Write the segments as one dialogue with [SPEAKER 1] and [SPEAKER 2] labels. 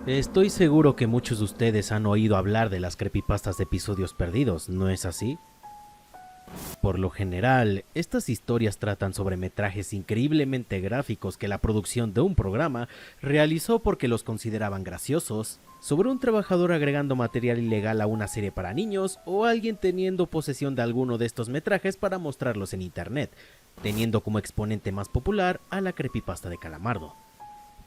[SPEAKER 1] Estoy seguro que muchos de ustedes han oído hablar de las creepypastas de episodios perdidos, ¿no es así? Por lo general, estas historias tratan sobre metrajes increíblemente gráficos que la producción de un programa realizó porque los consideraban graciosos, sobre un trabajador agregando material ilegal a una serie para niños o alguien teniendo posesión de alguno de estos metrajes para mostrarlos en internet, teniendo como exponente más popular a la creepypasta de Calamardo.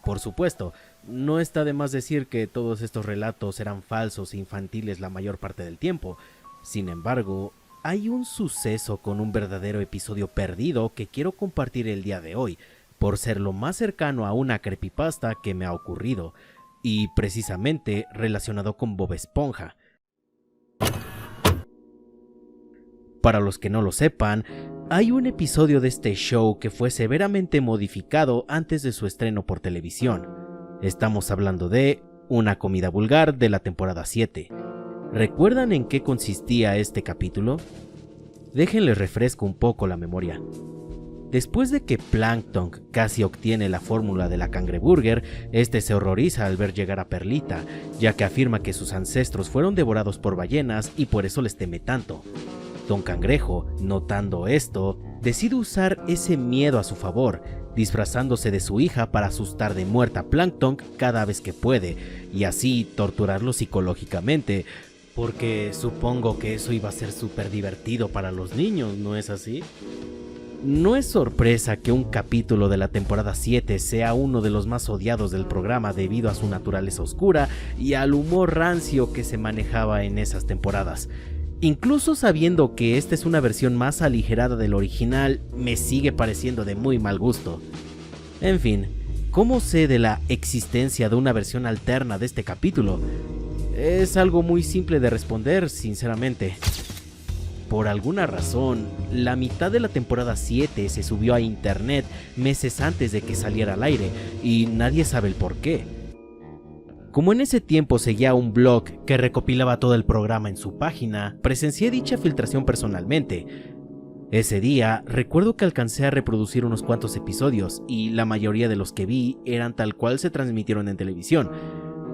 [SPEAKER 1] Por supuesto, no está de más decir que todos estos relatos eran falsos e infantiles la mayor parte del tiempo. Sin embargo, hay un suceso con un verdadero episodio perdido que quiero compartir el día de hoy, por ser lo más cercano a una creepypasta que me ha ocurrido, y precisamente relacionado con Bob Esponja. Para los que no lo sepan, hay un episodio de este show que fue severamente modificado antes de su estreno por televisión. Estamos hablando de Una comida vulgar de la temporada 7. ¿Recuerdan en qué consistía este capítulo? Déjenles refresco un poco la memoria. Después de que Plankton casi obtiene la fórmula de la cangreburger, este se horroriza al ver llegar a Perlita, ya que afirma que sus ancestros fueron devorados por ballenas y por eso les teme tanto. Don Cangrejo, notando esto, decide usar ese miedo a su favor, disfrazándose de su hija para asustar de muerte a Plankton cada vez que puede, y así torturarlo psicológicamente, porque supongo que eso iba a ser súper divertido para los niños, ¿no es así? No es sorpresa que un capítulo de la temporada 7 sea uno de los más odiados del programa debido a su naturaleza oscura y al humor rancio que se manejaba en esas temporadas. Incluso sabiendo que esta es una versión más aligerada del original, me sigue pareciendo de muy mal gusto. En fin, ¿cómo sé de la existencia de una versión alterna de este capítulo? Es algo muy simple de responder, sinceramente. Por alguna razón, la mitad de la temporada 7 se subió a internet meses antes de que saliera al aire, y nadie sabe el por qué. Como en ese tiempo seguía un blog que recopilaba todo el programa en su página, presencié dicha filtración personalmente. Ese día, recuerdo que alcancé a reproducir unos cuantos episodios y la mayoría de los que vi eran tal cual se transmitieron en televisión,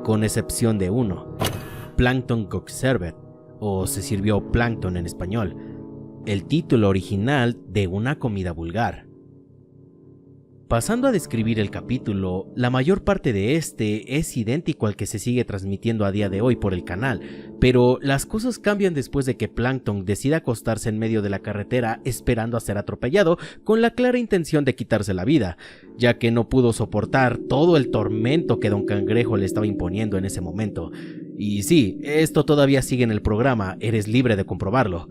[SPEAKER 1] con excepción de uno, Plankton got served, o se sirvió Plankton en español, el título original de Una comida vulgar. Pasando a describir el capítulo, la mayor parte de este es idéntico al que se sigue transmitiendo a día de hoy por el canal, pero las cosas cambian después de que Plankton decida acostarse en medio de la carretera esperando a ser atropellado con la clara intención de quitarse la vida, ya que no pudo soportar todo el tormento que Don Cangrejo le estaba imponiendo en ese momento. Y sí, esto todavía sigue en el programa, eres libre de comprobarlo.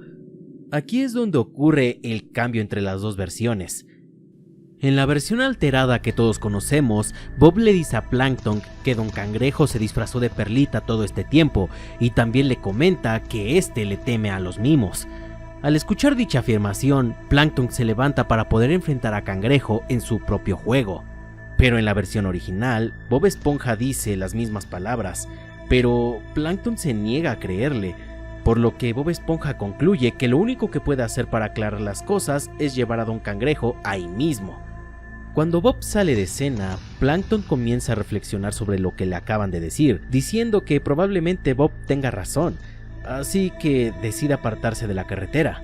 [SPEAKER 1] Aquí es donde ocurre el cambio entre las dos versiones. En la versión alterada que todos conocemos, Bob le dice a Plankton que Don Cangrejo se disfrazó de Perlita todo este tiempo y también le comenta que este le teme a los mimos. Al escuchar dicha afirmación, Plankton se levanta para poder enfrentar a Cangrejo en su propio juego. Pero en la versión original, Bob Esponja dice las mismas palabras, pero Plankton se niega a creerle, por lo que Bob Esponja concluye que lo único que puede hacer para aclarar las cosas es llevar a Don Cangrejo ahí mismo. Cuando Bob sale de escena, Plankton comienza a reflexionar sobre lo que le acaban de decir, diciendo que probablemente Bob tenga razón, así que decide apartarse de la carretera.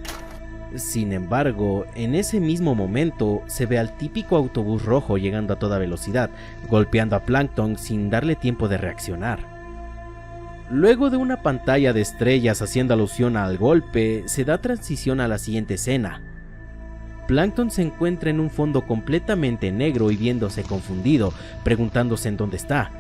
[SPEAKER 1] Sin embargo, en ese mismo momento se ve al típico autobús rojo llegando a toda velocidad, golpeando a Plankton sin darle tiempo de reaccionar. Luego de una pantalla de estrellas haciendo alusión al golpe, se da transición a la siguiente escena. Plankton se encuentra en un fondo completamente negro y viéndose confundido, preguntándose en dónde está.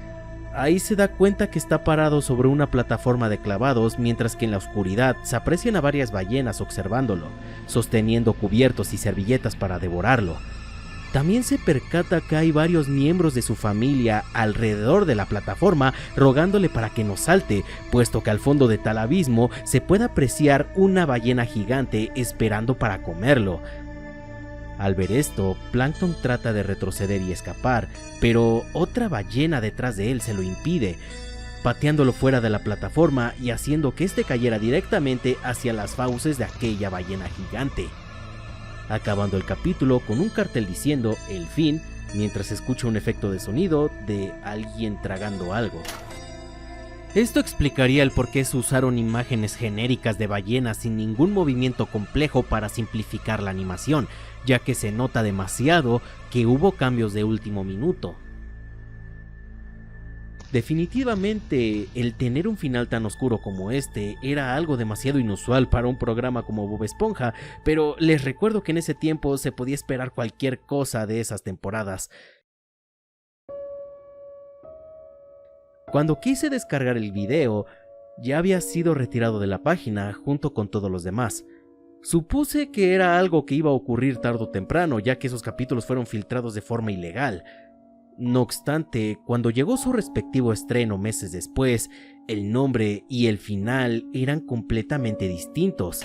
[SPEAKER 1] Ahí se da cuenta que está parado sobre una plataforma de clavados, mientras que en la oscuridad se aprecian a varias ballenas observándolo, sosteniendo cubiertos y servilletas para devorarlo. También se percata que hay varios miembros de su familia alrededor de la plataforma rogándole para que no salte, puesto que al fondo de tal abismo se puede apreciar una ballena gigante esperando para comerlo. Al ver esto, Plankton trata de retroceder y escapar, pero otra ballena detrás de él se lo impide, pateándolo fuera de la plataforma y haciendo que este cayera directamente hacia las fauces de aquella ballena gigante. Acabando el capítulo con un cartel diciendo "El fin", mientras escucha un efecto de sonido de alguien tragando algo. Esto explicaría el por qué se usaron imágenes genéricas de ballenas sin ningún movimiento complejo para simplificar la animación, ya que se nota demasiado que hubo cambios de último minuto. Definitivamente, el tener un final tan oscuro como este era algo demasiado inusual para un programa como Bob Esponja, pero les recuerdo que en ese tiempo se podía esperar cualquier cosa de esas temporadas. Cuando quise descargar el video, ya había sido retirado de la página junto con todos los demás. Supuse que era algo que iba a ocurrir tarde o temprano, ya que esos capítulos fueron filtrados de forma ilegal. No obstante, cuando llegó su respectivo estreno meses después, el nombre y el final eran completamente distintos.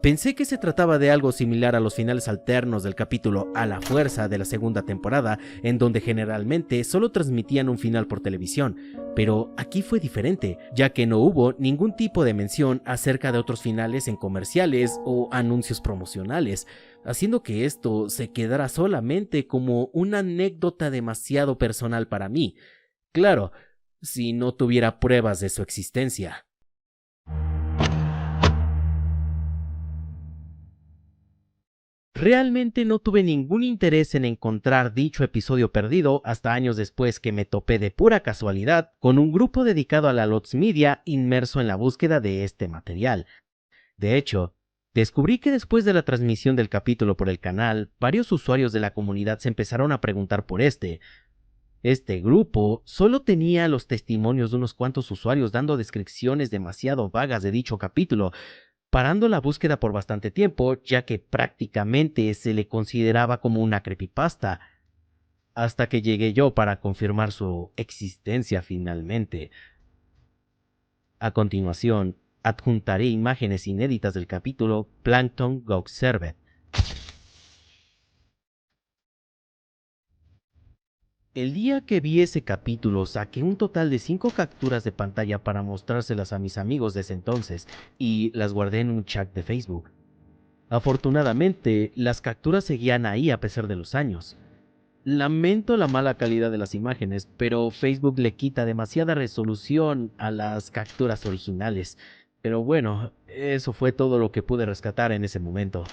[SPEAKER 1] Pensé que se trataba de algo similar a los finales alternos del capítulo A la Fuerza de la segunda temporada, en donde generalmente solo transmitían un final por televisión, pero aquí fue diferente, ya que no hubo ningún tipo de mención acerca de otros finales en comerciales o anuncios promocionales, haciendo que esto se quedara solamente como una anécdota demasiado personal para mí. Claro, si no tuviera pruebas de su existencia. Realmente no tuve ningún interés en encontrar dicho episodio perdido hasta años después que me topé de pura casualidad con un grupo dedicado a la Lost Media inmerso en la búsqueda de este material. De hecho, descubrí que después de la transmisión del capítulo por el canal, varios usuarios de la comunidad se empezaron a preguntar por este. Este grupo solo tenía los testimonios de unos cuantos usuarios dando descripciones demasiado vagas de dicho capítulo, parando la búsqueda por bastante tiempo, ya que prácticamente se le consideraba como una creepypasta, hasta que llegué yo para confirmar su existencia finalmente. A continuación, adjuntaré imágenes inéditas del capítulo Plankton Go Observed. El día que vi ese capítulo saqué un total de 5 capturas de pantalla para mostrárselas a mis amigos de ese entonces y las guardé en un chat de Facebook. Afortunadamente, las capturas seguían ahí a pesar de los años. Lamento la mala calidad de las imágenes, pero Facebook le quita demasiada resolución a las capturas originales. Pero bueno, eso fue todo lo que pude rescatar en ese momento.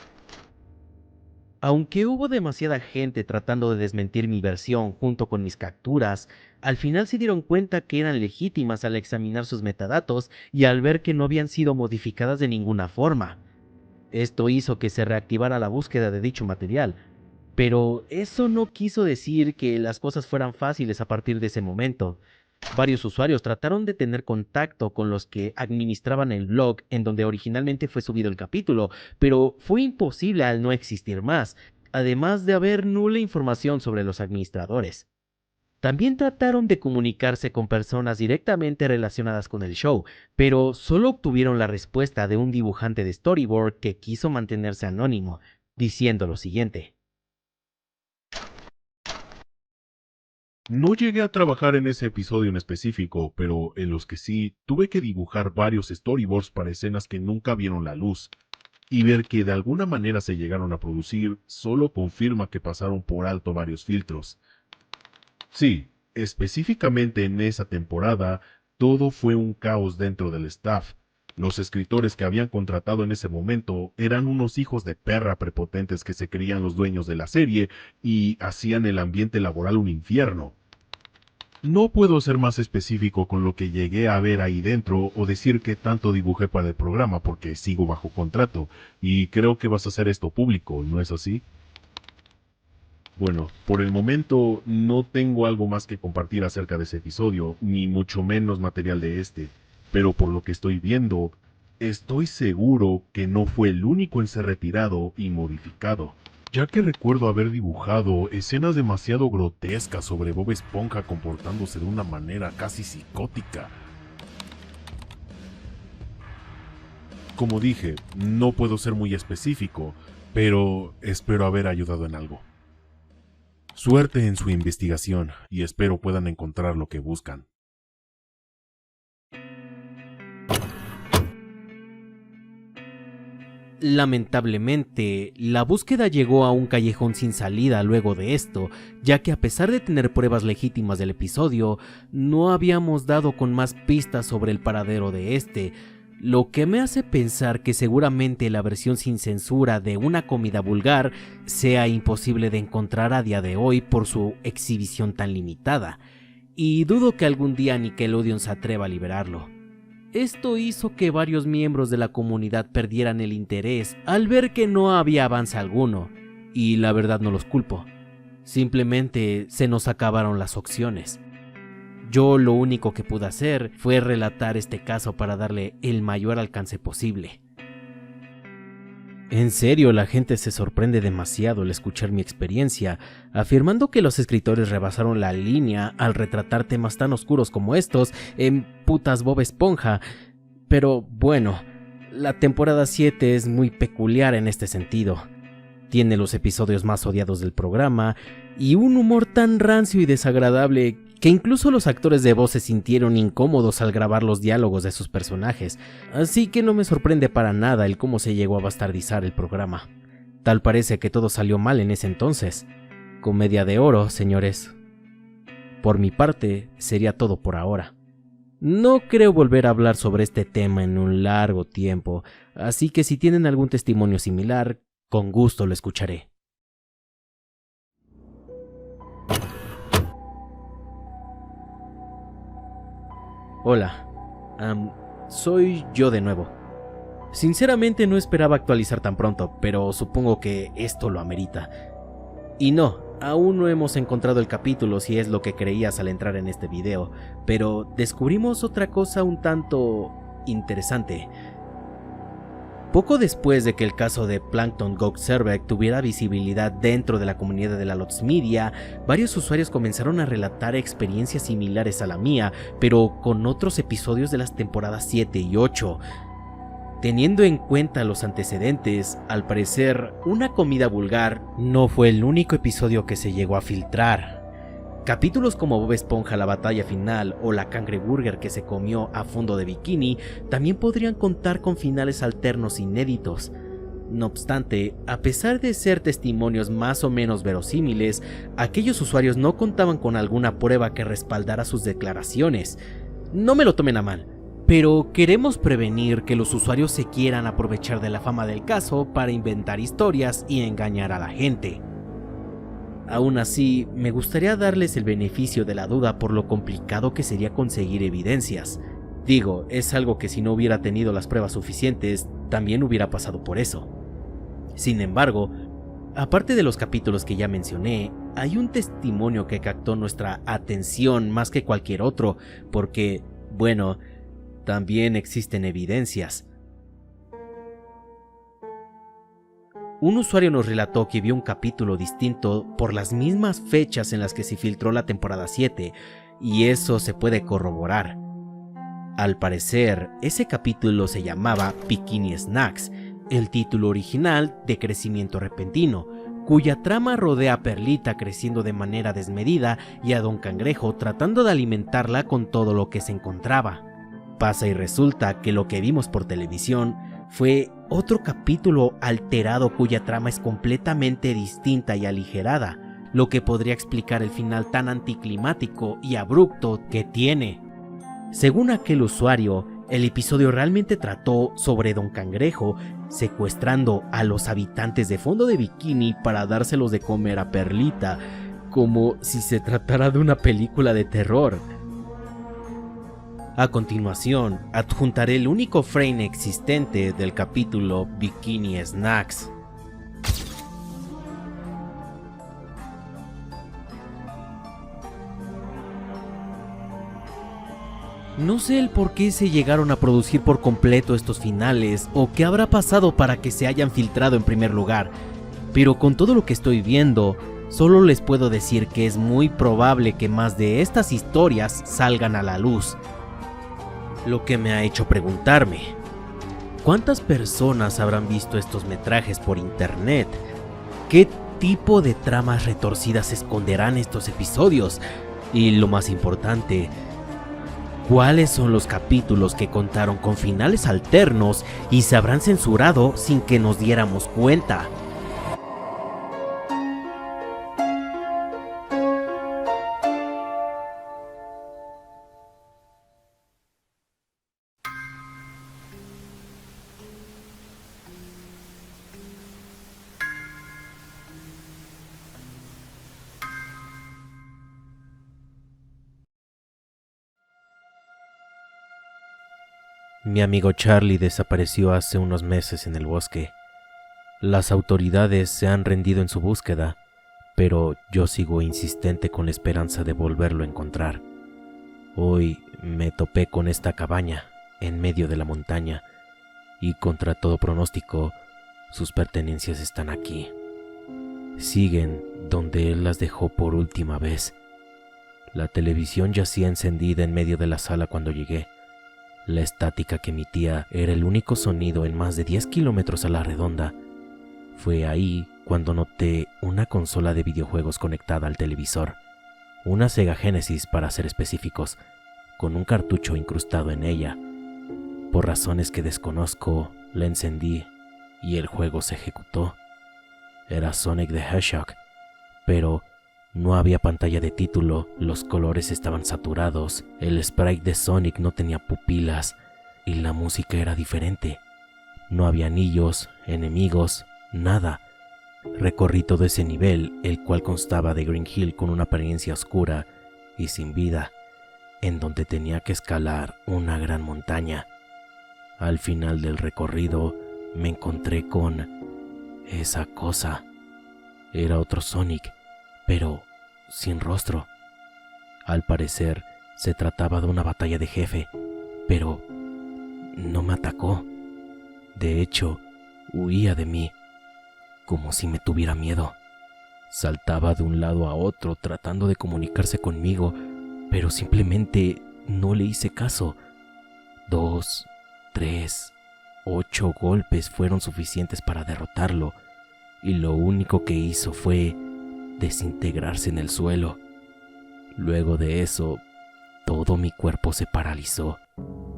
[SPEAKER 1] Aunque hubo demasiada gente tratando de desmentir mi versión junto con mis capturas, al final se dieron cuenta que eran legítimas al examinar sus metadatos y al ver que no habían sido modificadas de ninguna forma. Esto hizo que se reactivara la búsqueda de dicho material, pero eso no quiso decir que las cosas fueran fáciles a partir de ese momento. Varios usuarios trataron de tener contacto con los que administraban el blog en donde originalmente fue subido el capítulo, pero fue imposible al no existir más, además de haber nula información sobre los administradores. También trataron de comunicarse con personas directamente relacionadas con el show, pero solo obtuvieron la respuesta de un dibujante de storyboard que quiso mantenerse anónimo, diciendo lo siguiente.
[SPEAKER 2] No llegué a trabajar en ese episodio en específico, pero en los que sí, tuve que dibujar varios storyboards para escenas que nunca vieron la luz, y ver que de alguna manera se llegaron a producir solo confirma que pasaron por alto varios filtros. Sí, específicamente en esa temporada, todo fue un caos dentro del staff. Los escritores que habían contratado en ese momento eran unos hijos de perra prepotentes que se creían los dueños de la serie y hacían el ambiente laboral un infierno. No puedo ser más específico con lo que llegué a ver ahí dentro o decir qué tanto dibujé para el programa porque sigo bajo contrato y creo que vas a hacer esto público, ¿no es así? Bueno, por el momento no tengo algo más que compartir acerca de ese episodio, ni mucho menos material de este, pero por lo que estoy viendo, estoy seguro que no fue el único en ser retirado y modificado, ya que recuerdo haber dibujado escenas demasiado grotescas sobre Bob Esponja comportándose de una manera casi psicótica. Como dije, no puedo ser muy específico, pero espero haber ayudado en algo. Suerte en su investigación y espero puedan encontrar lo que buscan.
[SPEAKER 1] Lamentablemente, la búsqueda llegó a un callejón sin salida luego de esto, ya que a pesar de tener pruebas legítimas del episodio, no habíamos dado con más pistas sobre el paradero de este, lo que me hace pensar que seguramente la versión sin censura de Una comida vulgar sea imposible de encontrar a día de hoy por su exhibición tan limitada, y dudo que algún día Nickelodeon se atreva a liberarlo. Esto hizo que varios miembros de la comunidad perdieran el interés al ver que no había avance alguno, y la verdad no los culpo. Simplemente se nos acabaron las opciones. Yo lo único que pude hacer fue relatar este caso para darle el mayor alcance posible. En serio, la gente se sorprende demasiado al escuchar mi experiencia, afirmando que los escritores rebasaron la línea al retratar temas tan oscuros como estos en putas Bob Esponja. Pero bueno, la temporada 7 es muy peculiar en este sentido. Tiene los episodios más odiados del programa y un humor tan rancio y desagradable que incluso los actores de voz se sintieron incómodos al grabar los diálogos de sus personajes, así que no me sorprende para nada el cómo se llegó a bastardizar el programa. Tal parece que todo salió mal en ese entonces. Comedia de oro, señores. Por mi parte, sería todo por ahora. No creo volver a hablar sobre este tema en un largo tiempo, así que si tienen algún testimonio similar, con gusto lo escucharé. Hola, soy yo de nuevo. Sinceramente no esperaba actualizar tan pronto, pero supongo que esto lo amerita. Y no, aún no hemos encontrado el capítulo si es lo que creías al entrar en este video, pero descubrimos otra cosa un tanto interesante. Poco después de que el caso de Plankton Goxerbeck tuviera visibilidad dentro de la comunidad de la Lost Media, varios usuarios comenzaron a relatar experiencias similares a la mía, pero con otros episodios de las temporadas 7 y 8. Teniendo en cuenta los antecedentes, al parecer, Una comida vulgar no fue el único episodio que se llegó a filtrar. Capítulos como Bob Esponja la batalla final o la cangreburger que se comió a fondo de bikini también podrían contar con finales alternos inéditos. No obstante, a pesar de ser testimonios más o menos verosímiles, aquellos usuarios no contaban con alguna prueba que respaldara sus declaraciones. No me lo tomen a mal, pero queremos prevenir que los usuarios se quieran aprovechar de la fama del caso para inventar historias y engañar a la gente. Aún así, me gustaría darles el beneficio de la duda por lo complicado que sería conseguir evidencias. Digo, es algo que si no hubiera tenido las pruebas suficientes, también hubiera pasado por eso. Sin embargo, aparte de los capítulos que ya mencioné, hay un testimonio que captó nuestra atención más que cualquier otro, porque, bueno, también existen evidencias. Un usuario nos relató que vio un capítulo distinto por las mismas fechas en las que se filtró la temporada 7, y eso se puede corroborar. Al parecer, ese capítulo se llamaba Bikini Snacks, el título original de Crecimiento Repentino, cuya trama rodea a Perlita creciendo de manera desmedida y a Don Cangrejo tratando de alimentarla con todo lo que se encontraba. Pasa y resulta que lo que vimos por televisión fue otro capítulo alterado cuya trama es completamente distinta y aligerada, lo que podría explicar el final tan anticlimático y abrupto que tiene. Según aquel usuario, el episodio realmente trató sobre Don Cangrejo secuestrando a los habitantes de Fondo de Bikini para dárselos de comer a Perlita, como si se tratara de una película de terror. A continuación, adjuntaré el único frame existente del capítulo Bikini Snacks. No sé el por qué se llegaron a producir por completo estos finales o qué habrá pasado para que se hayan filtrado en primer lugar, pero con todo lo que estoy viendo, solo les puedo decir que es muy probable que más de estas historias salgan a la luz. Lo que me ha hecho preguntarme, ¿cuántas personas habrán visto estos metrajes por internet? ¿Qué tipo de tramas retorcidas esconderán estos episodios? Y lo más importante, ¿Cuáles son los capítulos que contaron con finales alternos y se habrán censurado sin que nos diéramos cuenta? Mi amigo Charlie desapareció hace unos meses en el bosque. Las autoridades se han rendido en su búsqueda, pero yo sigo insistente con la esperanza de volverlo a encontrar. Hoy me topé con esta cabaña en medio de la montaña y contra todo pronóstico, sus pertenencias están aquí. Siguen donde él las dejó por última vez. La televisión yacía encendida en medio de la sala cuando llegué. La estática que emitía era el único sonido en más de 10 kilómetros a la redonda. Fue ahí cuando noté una consola de videojuegos conectada al televisor, una Sega Genesis para ser específicos, con un cartucho incrustado en ella. Por razones que desconozco, la encendí y el juego se ejecutó. Era Sonic the Hedgehog, pero no había pantalla de título, los colores estaban saturados, el sprite de Sonic no tenía pupilas y la música era diferente. No había anillos, enemigos, nada. Recorrí todo ese nivel, el cual constaba de Green Hill con una apariencia oscura y sin vida, en donde tenía que escalar una gran montaña. Al final del recorrido me encontré con esa cosa. Era otro Sonic, pero sin rostro. Al parecer se trataba de una batalla de jefe, pero no me atacó. De hecho, huía de mí, como si me tuviera miedo. Saltaba de un lado a otro tratando de comunicarse conmigo, pero simplemente no le hice caso. 2, 3, 8 golpes fueron suficientes para derrotarlo, y lo único que hizo fue desintegrarse en el suelo. Luego de eso, todo mi cuerpo se paralizó,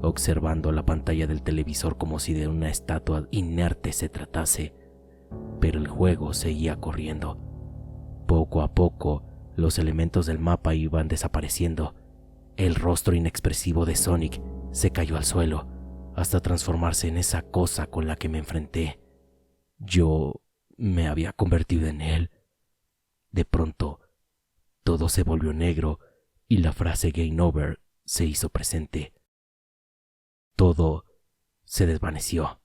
[SPEAKER 1] observando la pantalla del televisor como si de una estatua inerte se tratase, pero el juego seguía corriendo. Poco a poco, los elementos del mapa iban desapareciendo. El rostro inexpresivo de Sonic se cayó al suelo, hasta transformarse en esa cosa con la que me enfrenté. Yo me había convertido en él. De pronto, todo se volvió negro y la frase Game Over se hizo presente. Todo se desvaneció.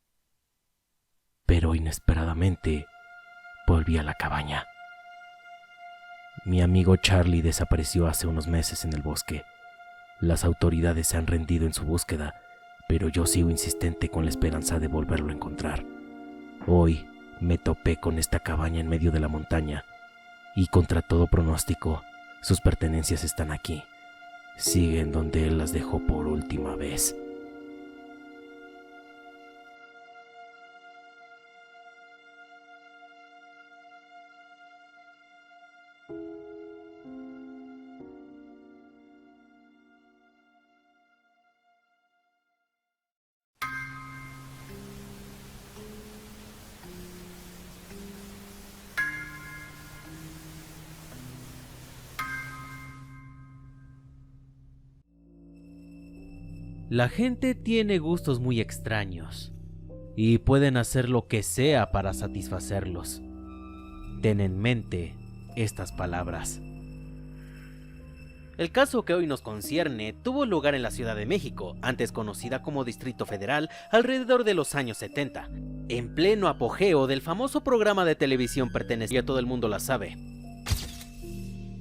[SPEAKER 1] Pero inesperadamente volví a la cabaña. Mi amigo Charlie desapareció hace unos meses en el bosque. Las autoridades se han rendido en su búsqueda, pero yo sigo insistente con la esperanza de volverlo a encontrar. Hoy me topé con esta cabaña en medio de la montaña y contra todo pronóstico, sus pertenencias están aquí. Siguen donde él las dejó por última vez. La gente tiene gustos muy extraños y pueden hacer lo que sea para satisfacerlos. Ten en mente estas palabras. El caso que hoy nos concierne tuvo lugar en la Ciudad de México, antes conocida como Distrito Federal, alrededor de los años 70, en pleno apogeo del famoso programa de televisión perteneciente a Todo el Mundo la Sabe.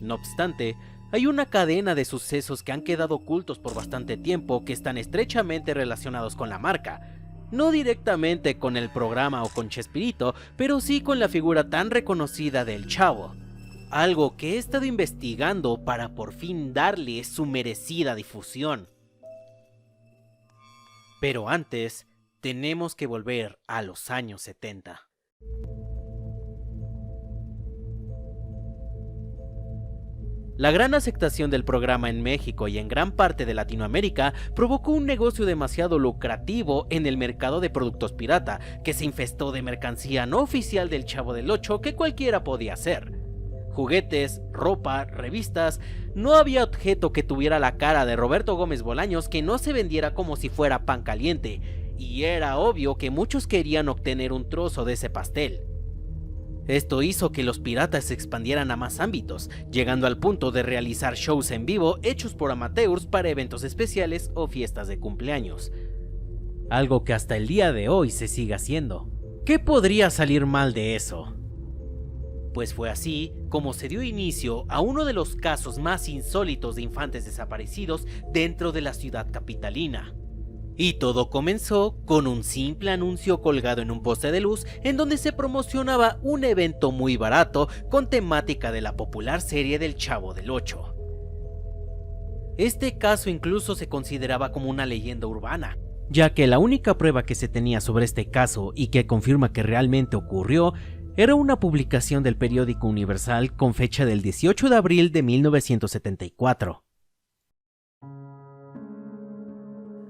[SPEAKER 1] No obstante, hay una cadena de sucesos que han quedado ocultos por bastante tiempo que están estrechamente relacionados con la marca. No directamente con el programa o con Chespirito, pero sí con la figura tan reconocida del Chavo. Algo que he estado investigando para por fin darle su merecida difusión. Pero antes, tenemos que volver a los años 70. La gran aceptación del programa en México y en gran parte de Latinoamérica provocó un negocio demasiado lucrativo en el mercado de productos pirata, que se infestó de mercancía no oficial del Chavo del Ocho que cualquiera podía hacer. Juguetes, ropa, revistas, no había objeto que tuviera la cara de Roberto Gómez Bolaños que no se vendiera como si fuera pan caliente, y era obvio que muchos querían obtener un trozo de ese pastel. Esto hizo que los piratas se expandieran a más ámbitos, llegando al punto de realizar shows en vivo hechos por amateurs para eventos especiales o fiestas de cumpleaños. Algo que hasta el día de hoy se sigue haciendo. ¿Qué podría salir mal de eso? Pues fue así como se dio inicio a uno de los casos más insólitos de infantes desaparecidos dentro de la ciudad capitalina. Y todo comenzó con un simple anuncio colgado en un poste de luz en donde se promocionaba un evento muy barato con temática de la popular serie del Chavo del Ocho. Este caso incluso se consideraba como una leyenda urbana, ya que la única prueba que se tenía sobre este caso y que confirma que realmente ocurrió era una publicación del periódico Universal con fecha del 18 de abril de 1974.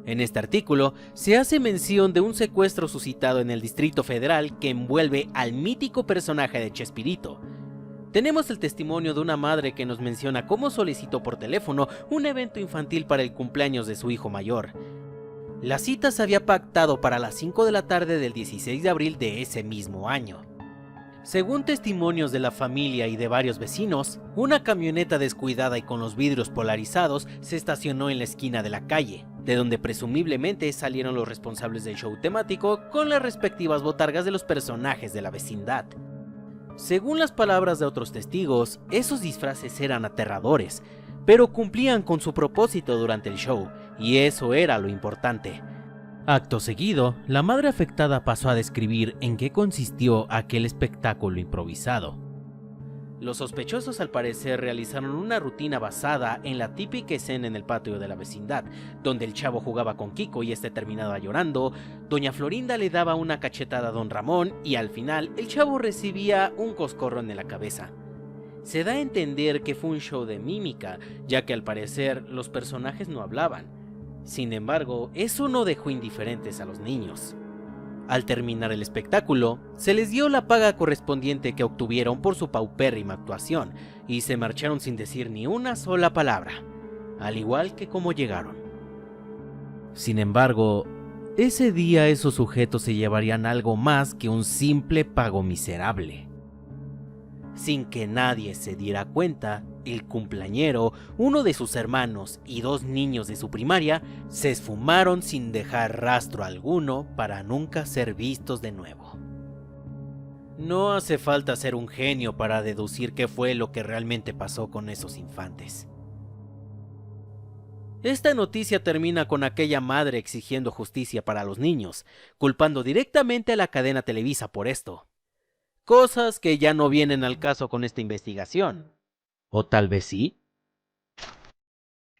[SPEAKER 1] En este artículo se hace mención de un secuestro suscitado en el Distrito Federal que envuelve al mítico personaje de Chespirito. Tenemos el testimonio de una madre que nos menciona cómo solicitó por teléfono un evento infantil para el cumpleaños de su hijo mayor. La cita se había pactado para las 5 de la tarde del 16 de abril de ese mismo año. Según testimonios de la familia y de varios vecinos, una camioneta descuidada y con los vidrios polarizados se estacionó en la esquina de la calle, de donde presumiblemente salieron los responsables del show temático con las respectivas botargas de los personajes de la vecindad. Según las palabras de otros testigos, esos disfraces eran aterradores, pero cumplían con su propósito durante el show, y eso era lo importante. Acto seguido, la madre afectada pasó a describir en qué consistió aquel espectáculo improvisado. Los sospechosos al parecer realizaron una rutina basada en la típica escena en el patio de la vecindad, donde el chavo jugaba con Kiko y este terminaba llorando, doña Florinda le daba una cachetada a don Ramón y al final el chavo recibía un coscorrón en la cabeza. Se da a entender que fue un show de mímica, ya que al parecer los personajes no hablaban. Sin embargo, eso no dejó indiferentes a los niños. Al terminar el espectáculo, se les dio la paga correspondiente que obtuvieron por su paupérrima actuación y se marcharon sin decir ni una sola palabra, al igual que como llegaron. Sin embargo, ese día esos sujetos se llevarían algo más que un simple pago miserable. Sin que nadie se diera cuenta, el cumpleañero, uno de sus hermanos y dos niños de su primaria se esfumaron sin dejar rastro alguno para nunca ser vistos de nuevo. No hace falta ser un genio para deducir qué fue lo que realmente pasó con esos infantes. Esta noticia termina con aquella madre exigiendo justicia para los niños, culpando directamente a la cadena Televisa por esto. Cosas que ya no vienen al caso con esta investigación. ¿O tal vez sí?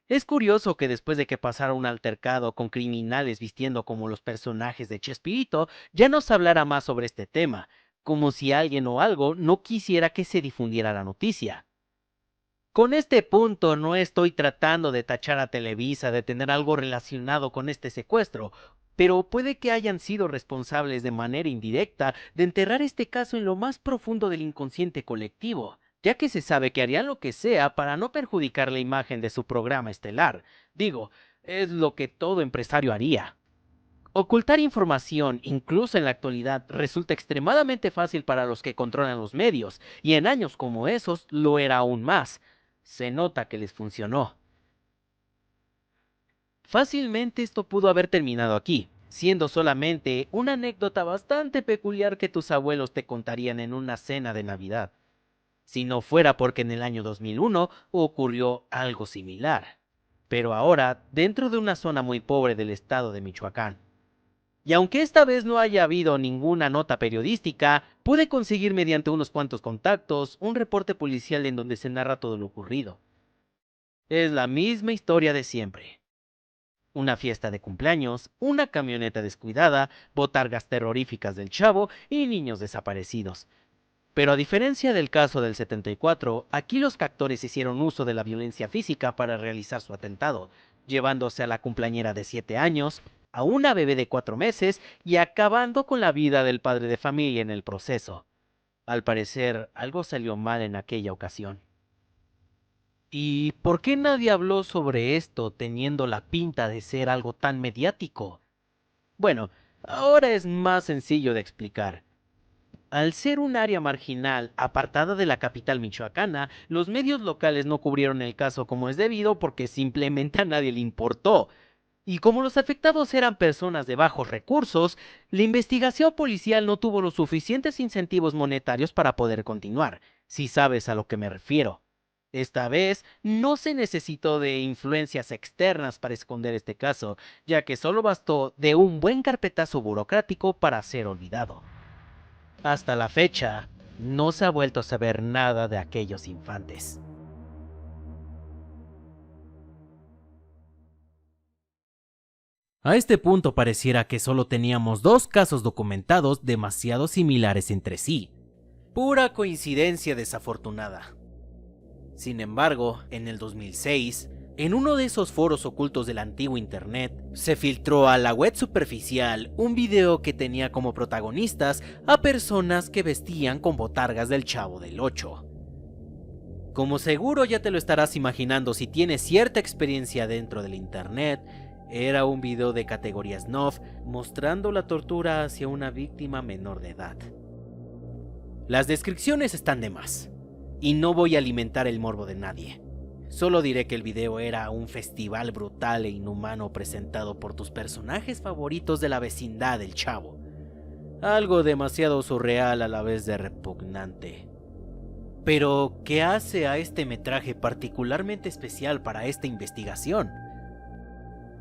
[SPEAKER 1] Es curioso que después de que pasara un altercado con criminales vistiendo como los personajes de Chespirito, ya no se hablara más sobre este tema, como si alguien o algo no quisiera que se difundiera la noticia. Con este punto no estoy tratando de tachar a Televisa de tener algo relacionado con este secuestro, pero puede que hayan sido responsables de manera indirecta de enterrar este caso en lo más profundo del inconsciente colectivo, ya que se sabe que harían lo que sea para no perjudicar la imagen de su programa estelar. Digo, es lo que todo empresario haría. Ocultar información, incluso en la actualidad, resulta extremadamente fácil para los que controlan los medios, y en años como esos lo era aún más. Se nota que les funcionó. Fácilmente esto pudo haber terminado aquí, siendo solamente una anécdota bastante peculiar que tus abuelos te contarían en una cena de Navidad, si no fuera porque en el año 2001 ocurrió algo similar, pero ahora dentro de una zona muy pobre del estado de Michoacán. Y aunque esta vez no haya habido ninguna nota periodística, pude conseguir mediante unos cuantos contactos un reporte policial en donde se narra todo lo ocurrido. Es la misma historia de siempre. Una fiesta de cumpleaños, una camioneta descuidada, botargas terroríficas del chavo y niños desaparecidos.
[SPEAKER 3] Pero a diferencia del caso del 74, aquí los captores hicieron uso de la violencia física para realizar su atentado, llevándose a la cumpleañera de 7 años, a una bebé de 4 meses y acabando con la vida del padre de familia en el proceso. Al parecer, algo salió mal en aquella ocasión. ¿Y por qué nadie habló sobre esto teniendo la pinta de ser algo tan mediático? Bueno, ahora es más sencillo de explicar. Al ser un área marginal, apartada de la capital michoacana, los medios locales no cubrieron el caso como es debido porque simplemente a nadie le importó. Y como los afectados eran personas de bajos recursos, la investigación policial no tuvo los suficientes incentivos monetarios para poder continuar, si sabes a lo que me refiero. Esta vez no se necesitó de influencias externas para esconder este caso, ya que solo bastó de un buen carpetazo burocrático para ser olvidado. Hasta la fecha, no se ha vuelto a saber nada de aquellos infantes.
[SPEAKER 1] A este punto pareciera que solo teníamos 2 casos documentados demasiado similares entre sí. Pura coincidencia desafortunada. Sin embargo, en el 2006, en uno de esos foros ocultos del antiguo internet, se filtró a la web superficial un video que tenía como protagonistas a personas que vestían con botargas del Chavo del Ocho. Como seguro ya te lo estarás imaginando si tienes cierta experiencia dentro del internet, era un video de categoría snuff mostrando la tortura hacia una víctima menor de edad. Las descripciones están de más, y no voy a alimentar el morbo de nadie. Solo diré que el video era un festival brutal e inhumano presentado por tus personajes favoritos de la vecindad del Chavo. Algo demasiado surreal a la vez de repugnante. Pero, ¿qué hace a este metraje particularmente especial para esta investigación?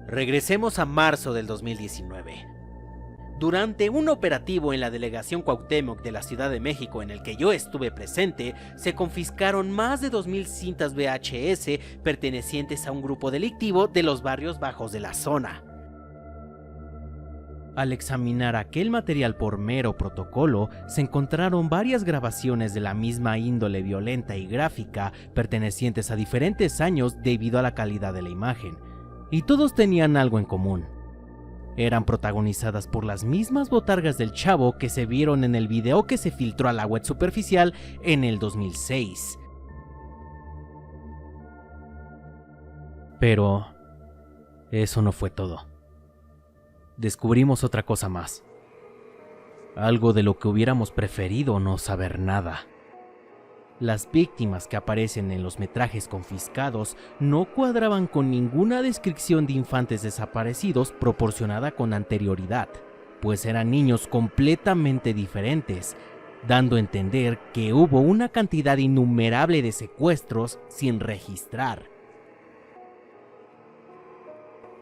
[SPEAKER 1] Regresemos a marzo del 2019. Durante un operativo en la delegación Cuauhtémoc de la Ciudad de México en el que yo estuve presente, se confiscaron más de 2000 cintas VHS pertenecientes a un grupo delictivo de los barrios bajos de la zona. Al examinar aquel material por mero protocolo, se encontraron varias grabaciones de la misma índole violenta y gráfica pertenecientes a diferentes años debido a la calidad de la imagen. Y todos tenían algo en común. Eran protagonizadas por las mismas botargas del Chavo que se vieron en el video que se filtró a la web superficial en el 2006. Pero eso no fue todo. Descubrimos otra cosa más. Algo de lo que hubiéramos preferido no saber nada. Las víctimas que aparecen en los metrajes confiscados no cuadraban con ninguna descripción de infantes desaparecidos proporcionada con anterioridad, pues eran niños completamente diferentes, dando a entender que hubo una cantidad innumerable de secuestros sin registrar.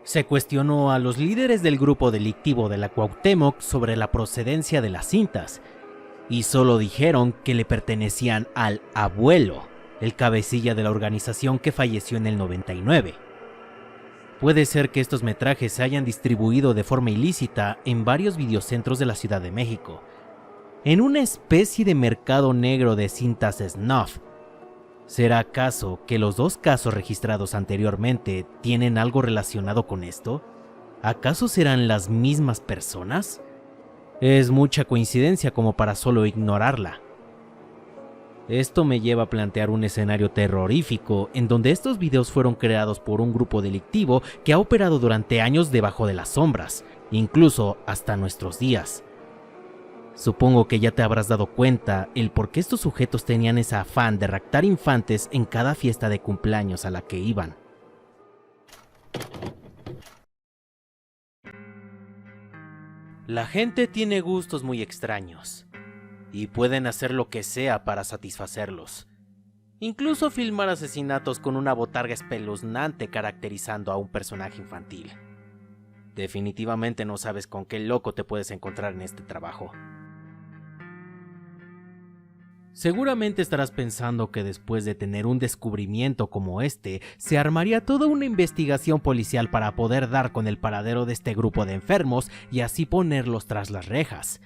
[SPEAKER 1] Se cuestionó a los líderes del grupo delictivo de la Cuauhtémoc sobre la procedencia de las cintas, y solo dijeron que le pertenecían al abuelo, el cabecilla de la organización que falleció en el 99. Puede ser que estos metrajes se hayan distribuido de forma ilícita en varios videocentros de la Ciudad de México, en una especie de mercado negro de cintas snuff. ¿Será acaso que los 2 casos registrados anteriormente tienen algo relacionado con esto? ¿Acaso serán las mismas personas? Es mucha coincidencia como para solo ignorarla. Esto me lleva a plantear un escenario terrorífico en donde estos videos fueron creados por un grupo delictivo que ha operado durante años debajo de las sombras, incluso hasta nuestros días. Supongo que ya te habrás dado cuenta el por qué estos sujetos tenían ese afán de raptar infantes en cada fiesta de cumpleaños a la que iban. La gente tiene gustos muy extraños, y pueden hacer lo que sea para satisfacerlos. Incluso filmar asesinatos con una botarga espeluznante caracterizando a un personaje infantil. Definitivamente no sabes con qué loco te puedes encontrar en este trabajo. Seguramente estarás pensando que después de tener un descubrimiento como este, se armaría toda una investigación policial para poder dar con el paradero de este grupo de enfermos y así ponerlos tras las rejas.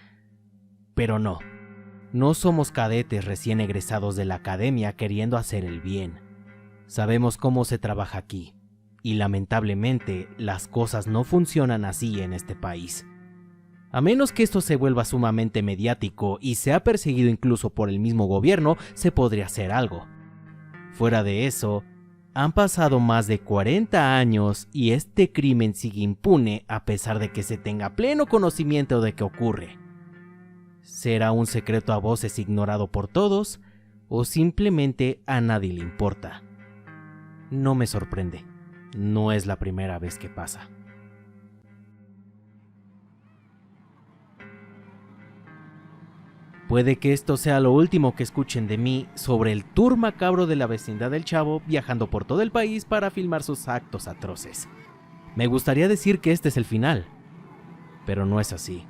[SPEAKER 1] Pero no. No somos cadetes recién egresados de la academia queriendo hacer el bien. Sabemos cómo se trabaja aquí, y lamentablemente las cosas no funcionan así en este país. A menos que esto se vuelva sumamente mediático y sea perseguido incluso por el mismo gobierno, se podría hacer algo. Fuera de eso, han pasado más de 40 años y este crimen sigue impune a pesar de que se tenga pleno conocimiento de que ocurre. ¿Será un secreto a voces ignorado por todos o simplemente a nadie le importa? No me sorprende, no es la primera vez que pasa. Puede que esto sea lo último que escuchen de mí sobre el tour macabro de la vecindad del Chavo viajando por todo el país para filmar sus actos atroces. Me gustaría decir que este es el final, pero no es así.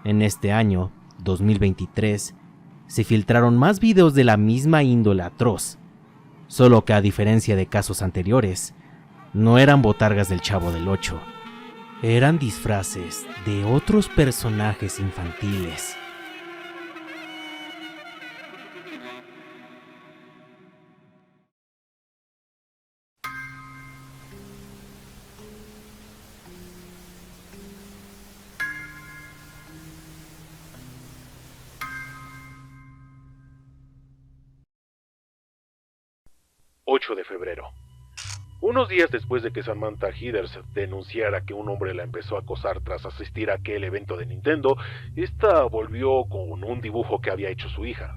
[SPEAKER 1] En este año, 2023, se filtraron más videos de la misma índole atroz, solo que a diferencia de casos anteriores, no eran botargas del Chavo del Ocho. Eran disfraces de otros personajes infantiles.
[SPEAKER 2] De febrero. Unos días después de que Samantha Heathers denunciara que un hombre la empezó a acosar tras asistir a aquel evento de Nintendo, esta volvió con un dibujo que había hecho su hija.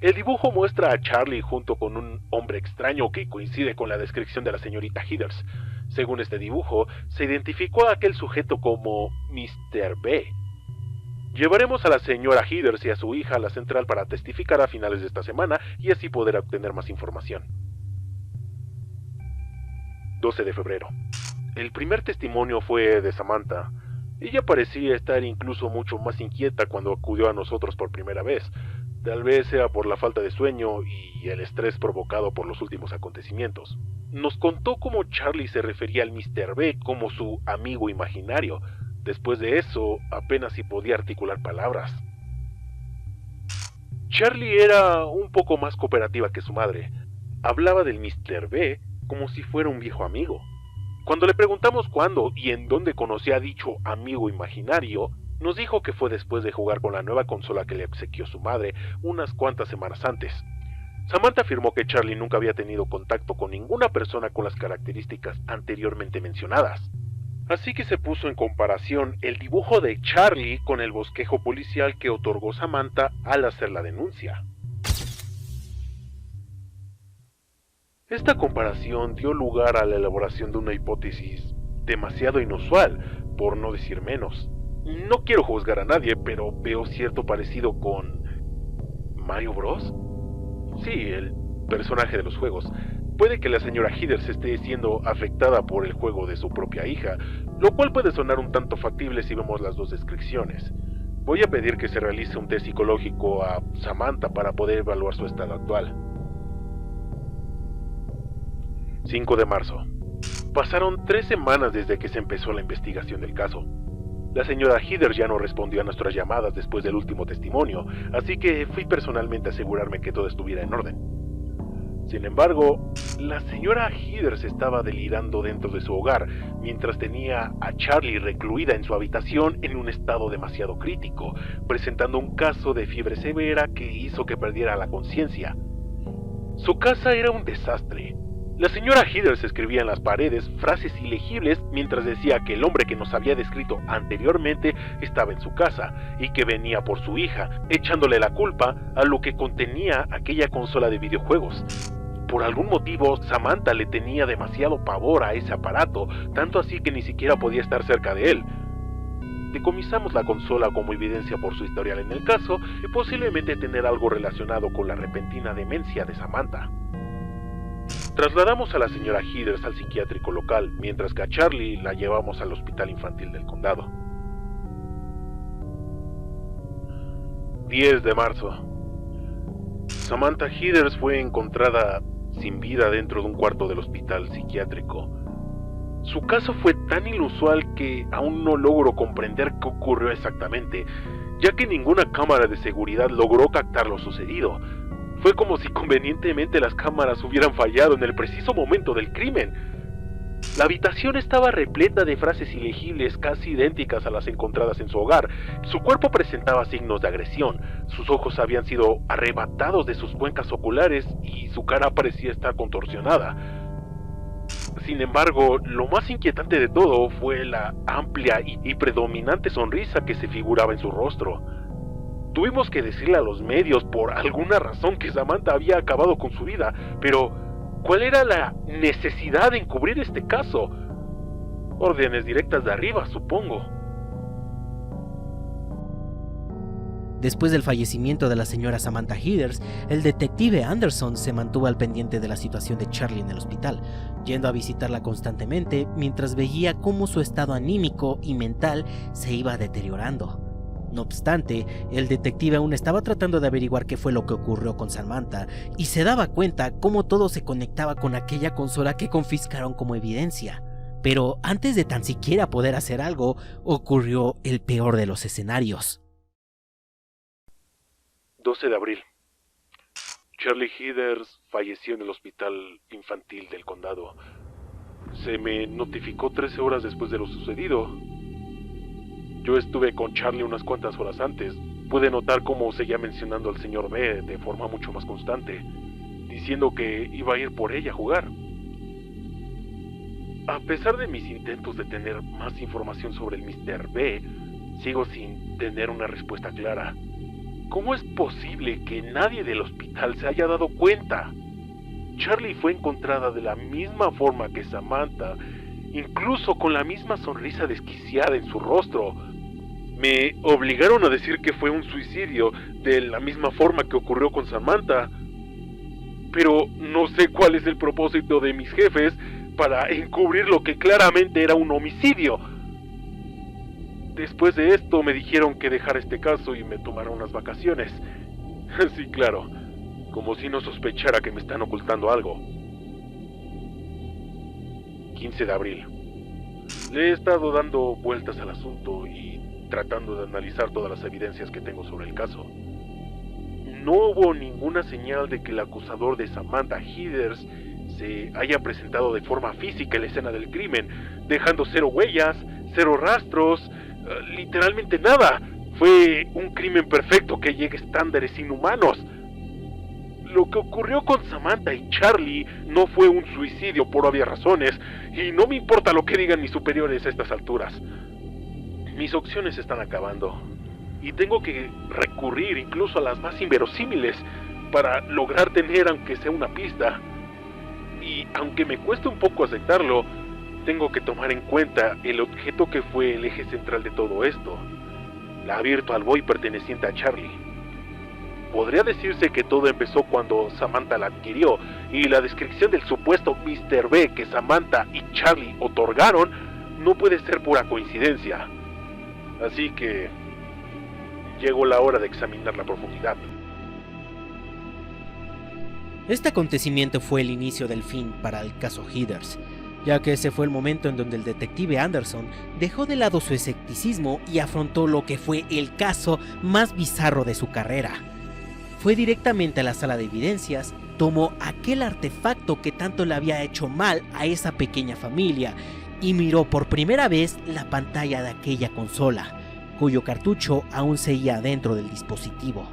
[SPEAKER 2] El dibujo muestra a Charlie junto con un hombre extraño que coincide con la descripción de la señorita Heathers. Según este dibujo, se identificó a aquel sujeto como Mr. B. Llevaremos a la señora Heathers y a su hija a la central para testificar a finales de esta semana y así poder obtener más información. 12 de febrero. El primer testimonio fue de Samantha. Ella parecía estar incluso mucho más inquieta cuando acudió a nosotros por primera vez. Tal vez sea por la falta de sueño y el estrés provocado por los últimos acontecimientos. Nos contó cómo Charlie se refería al Mr. B como su amigo imaginario. Después de eso, apenas si podía articular palabras. Charlie era un poco más cooperativa que su madre. Hablaba del Mr. B como si fuera un viejo amigo. Cuando le preguntamos cuándo y en dónde conocía a dicho amigo imaginario, nos dijo que fue después de jugar con la nueva consola que le obsequió su madre unas cuantas semanas antes. Samantha afirmó que Charlie nunca había tenido contacto con ninguna persona con las características anteriormente mencionadas. Así que se puso en comparación el dibujo de Charlie con el bosquejo policial que otorgó Samantha al hacer la denuncia. Esta comparación dio lugar a la elaboración de una hipótesis demasiado inusual, por no decir menos. No quiero juzgar a nadie, pero veo cierto parecido con ¿Mario Bros? Sí, el personaje de los juegos. Puede que la señora Heathers esté siendo afectada por el juego de su propia hija, lo cual puede sonar un tanto factible si vemos las dos descripciones. Voy a pedir que se realice un test psicológico a Samantha para poder evaluar su estado actual. 5 de marzo. Pasaron 3 semanas desde que se empezó la investigación del caso. La señora Heathers ya no respondió a nuestras llamadas después del último testimonio, así que fui personalmente a asegurarme que todo estuviera en orden. Sin embargo, la señora Heathers estaba delirando dentro de su hogar, mientras tenía a Charlie recluida en su habitación en un estado demasiado crítico, presentando un caso de fiebre severa que hizo que perdiera la conciencia. Su casa era un desastre. La señora Heathers escribía en las paredes frases ilegibles mientras decía que el hombre que nos había descrito anteriormente estaba en su casa y que venía por su hija, echándole la culpa a lo que contenía aquella consola de videojuegos. Por algún motivo, Samantha le tenía demasiado pavor a ese aparato, tanto así que ni siquiera podía estar cerca de él. Decomisamos la consola como evidencia por su historial en el caso y posiblemente tener algo relacionado con la repentina demencia de Samantha. Trasladamos a la señora Heathers al psiquiátrico local, mientras que a Charlie la llevamos al hospital infantil del condado. 10 de marzo. Samantha Heathers fue encontrada sin vida dentro de un cuarto del hospital psiquiátrico. Su caso fue tan inusual que aún no logro comprender qué ocurrió exactamente. ya que ninguna cámara de seguridad logró captar lo sucedido. Fue como si convenientemente las cámaras hubieran fallado en el preciso momento del crimen. La habitación estaba repleta de frases ilegibles casi idénticas a las encontradas en su hogar. Su cuerpo presentaba signos de agresión, sus ojos habían sido arrebatados de sus cuencas oculares y su cara parecía estar contorsionada. Sin embargo, lo más inquietante de todo fue la amplia y predominante sonrisa que se figuraba en su rostro. Tuvimos que decirle a los medios por alguna razón que Samantha había acabado con su vida, pero ¿cuál era la necesidad de encubrir este caso? Órdenes directas de arriba, supongo.
[SPEAKER 1] Después del fallecimiento de la señora Samantha Heathers, el detective Anderson se mantuvo al pendiente de la situación de Charlie en el hospital, yendo a visitarla constantemente mientras veía cómo su estado anímico y mental se iba deteriorando. No obstante, el detective aún estaba tratando de averiguar qué fue lo que ocurrió con Samantha y se daba cuenta cómo todo se conectaba con aquella consola que confiscaron como evidencia. Pero antes de tan siquiera poder hacer algo, ocurrió el peor de los escenarios.
[SPEAKER 2] 12 de abril. Charlie Heathers falleció en el hospital infantil del condado. Se me notificó 13 horas después de lo sucedido. Yo estuve con Charlie unas cuantas horas antes. Pude notar cómo seguía mencionando al señor B de forma mucho más constante, diciendo que iba a ir por ella a jugar. A pesar de mis intentos de tener más información sobre el Mr. B, sigo sin tener una respuesta clara. ¿Cómo es posible que nadie del hospital se haya dado cuenta? Charlie fue encontrada de la misma forma que Samantha, incluso con la misma sonrisa desquiciada en su rostro. Me obligaron a decir que fue un suicidio, de la misma forma que ocurrió con Samantha. Pero no sé cuál es el propósito de mis jefes para encubrir lo que claramente era un homicidio. Después de esto me dijeron que dejara este caso y me tomara unas vacaciones. Sí, claro, como si no sospechara que me están ocultando algo. 15 de abril. Le he estado dando vueltas al asunto y tratando de analizar todas las evidencias que tengo sobre el caso. No hubo ninguna señal de que el acusador de Samantha Heathers se haya presentado de forma física en la escena del crimen, dejando 0 huellas, 0 rastros, literalmente nada. Fue un crimen perfecto que llega a estándares inhumanos. Lo que ocurrió con Samantha y Charlie no fue un suicidio por obvias razones, y no me importa lo que digan mis superiores a estas alturas. Mis opciones están acabando, y tengo que recurrir incluso a las más inverosímiles para lograr tener aunque sea una pista. Y aunque me cueste un poco aceptarlo, tengo que tomar en cuenta el objeto que fue el eje central de todo esto, la Virtual Boy perteneciente a Charlie. Podría decirse que todo empezó cuando Samantha la adquirió, y la descripción del supuesto Mr. B que Samantha y Charlie otorgaron no puede ser pura coincidencia. Así que llegó la hora de examinar la profundidad.
[SPEAKER 1] Este acontecimiento fue el inicio del fin para el caso Heathers, ya que ese fue el momento en donde el detective Anderson dejó de lado su escepticismo y afrontó lo que fue el caso más bizarro de su carrera. Fue directamente a la sala de evidencias, tomó aquel artefacto que tanto le había hecho mal a esa pequeña familia y miró por primera vez la pantalla de aquella consola, cuyo cartucho aún seguía dentro del dispositivo.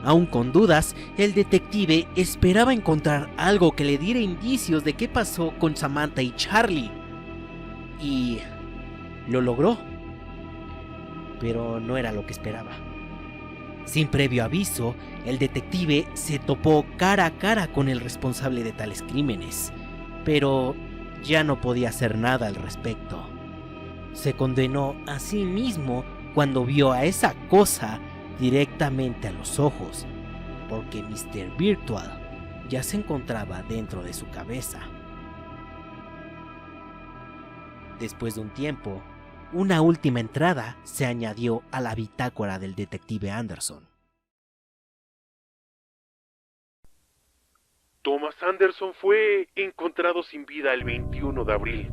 [SPEAKER 1] Aún con dudas, el detective esperaba encontrar algo que le diera indicios de qué pasó con Samantha y Charlie. Y lo logró. Pero no era lo que esperaba. Sin previo aviso, el detective se topó cara a cara con el responsable de tales crímenes, pero ya no podía hacer nada al respecto. Se condenó a sí mismo cuando vio a esa cosa directamente a los ojos, porque Mr. Virtual ya se encontraba dentro de su cabeza. Después de un tiempo, una última entrada se añadió a la bitácora del detective Anderson.
[SPEAKER 2] Thomas Anderson fue encontrado sin vida el 21 de abril.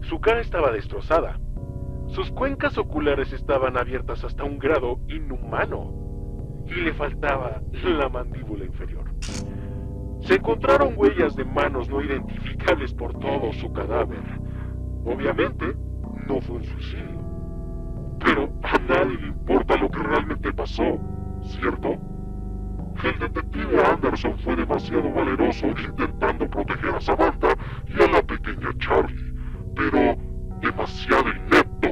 [SPEAKER 2] Su cara estaba destrozada. Sus cuencas oculares estaban abiertas hasta un grado inhumano y le faltaba la mandíbula inferior. Se encontraron huellas de manos no identificables por todo su cadáver. Obviamente, no fue un suicidio. Pero a nadie le importa lo que realmente pasó, ¿cierto? El detective Anderson fue demasiado valeroso intentando proteger a Samantha y a la pequeña Charlie, pero demasiado inepto.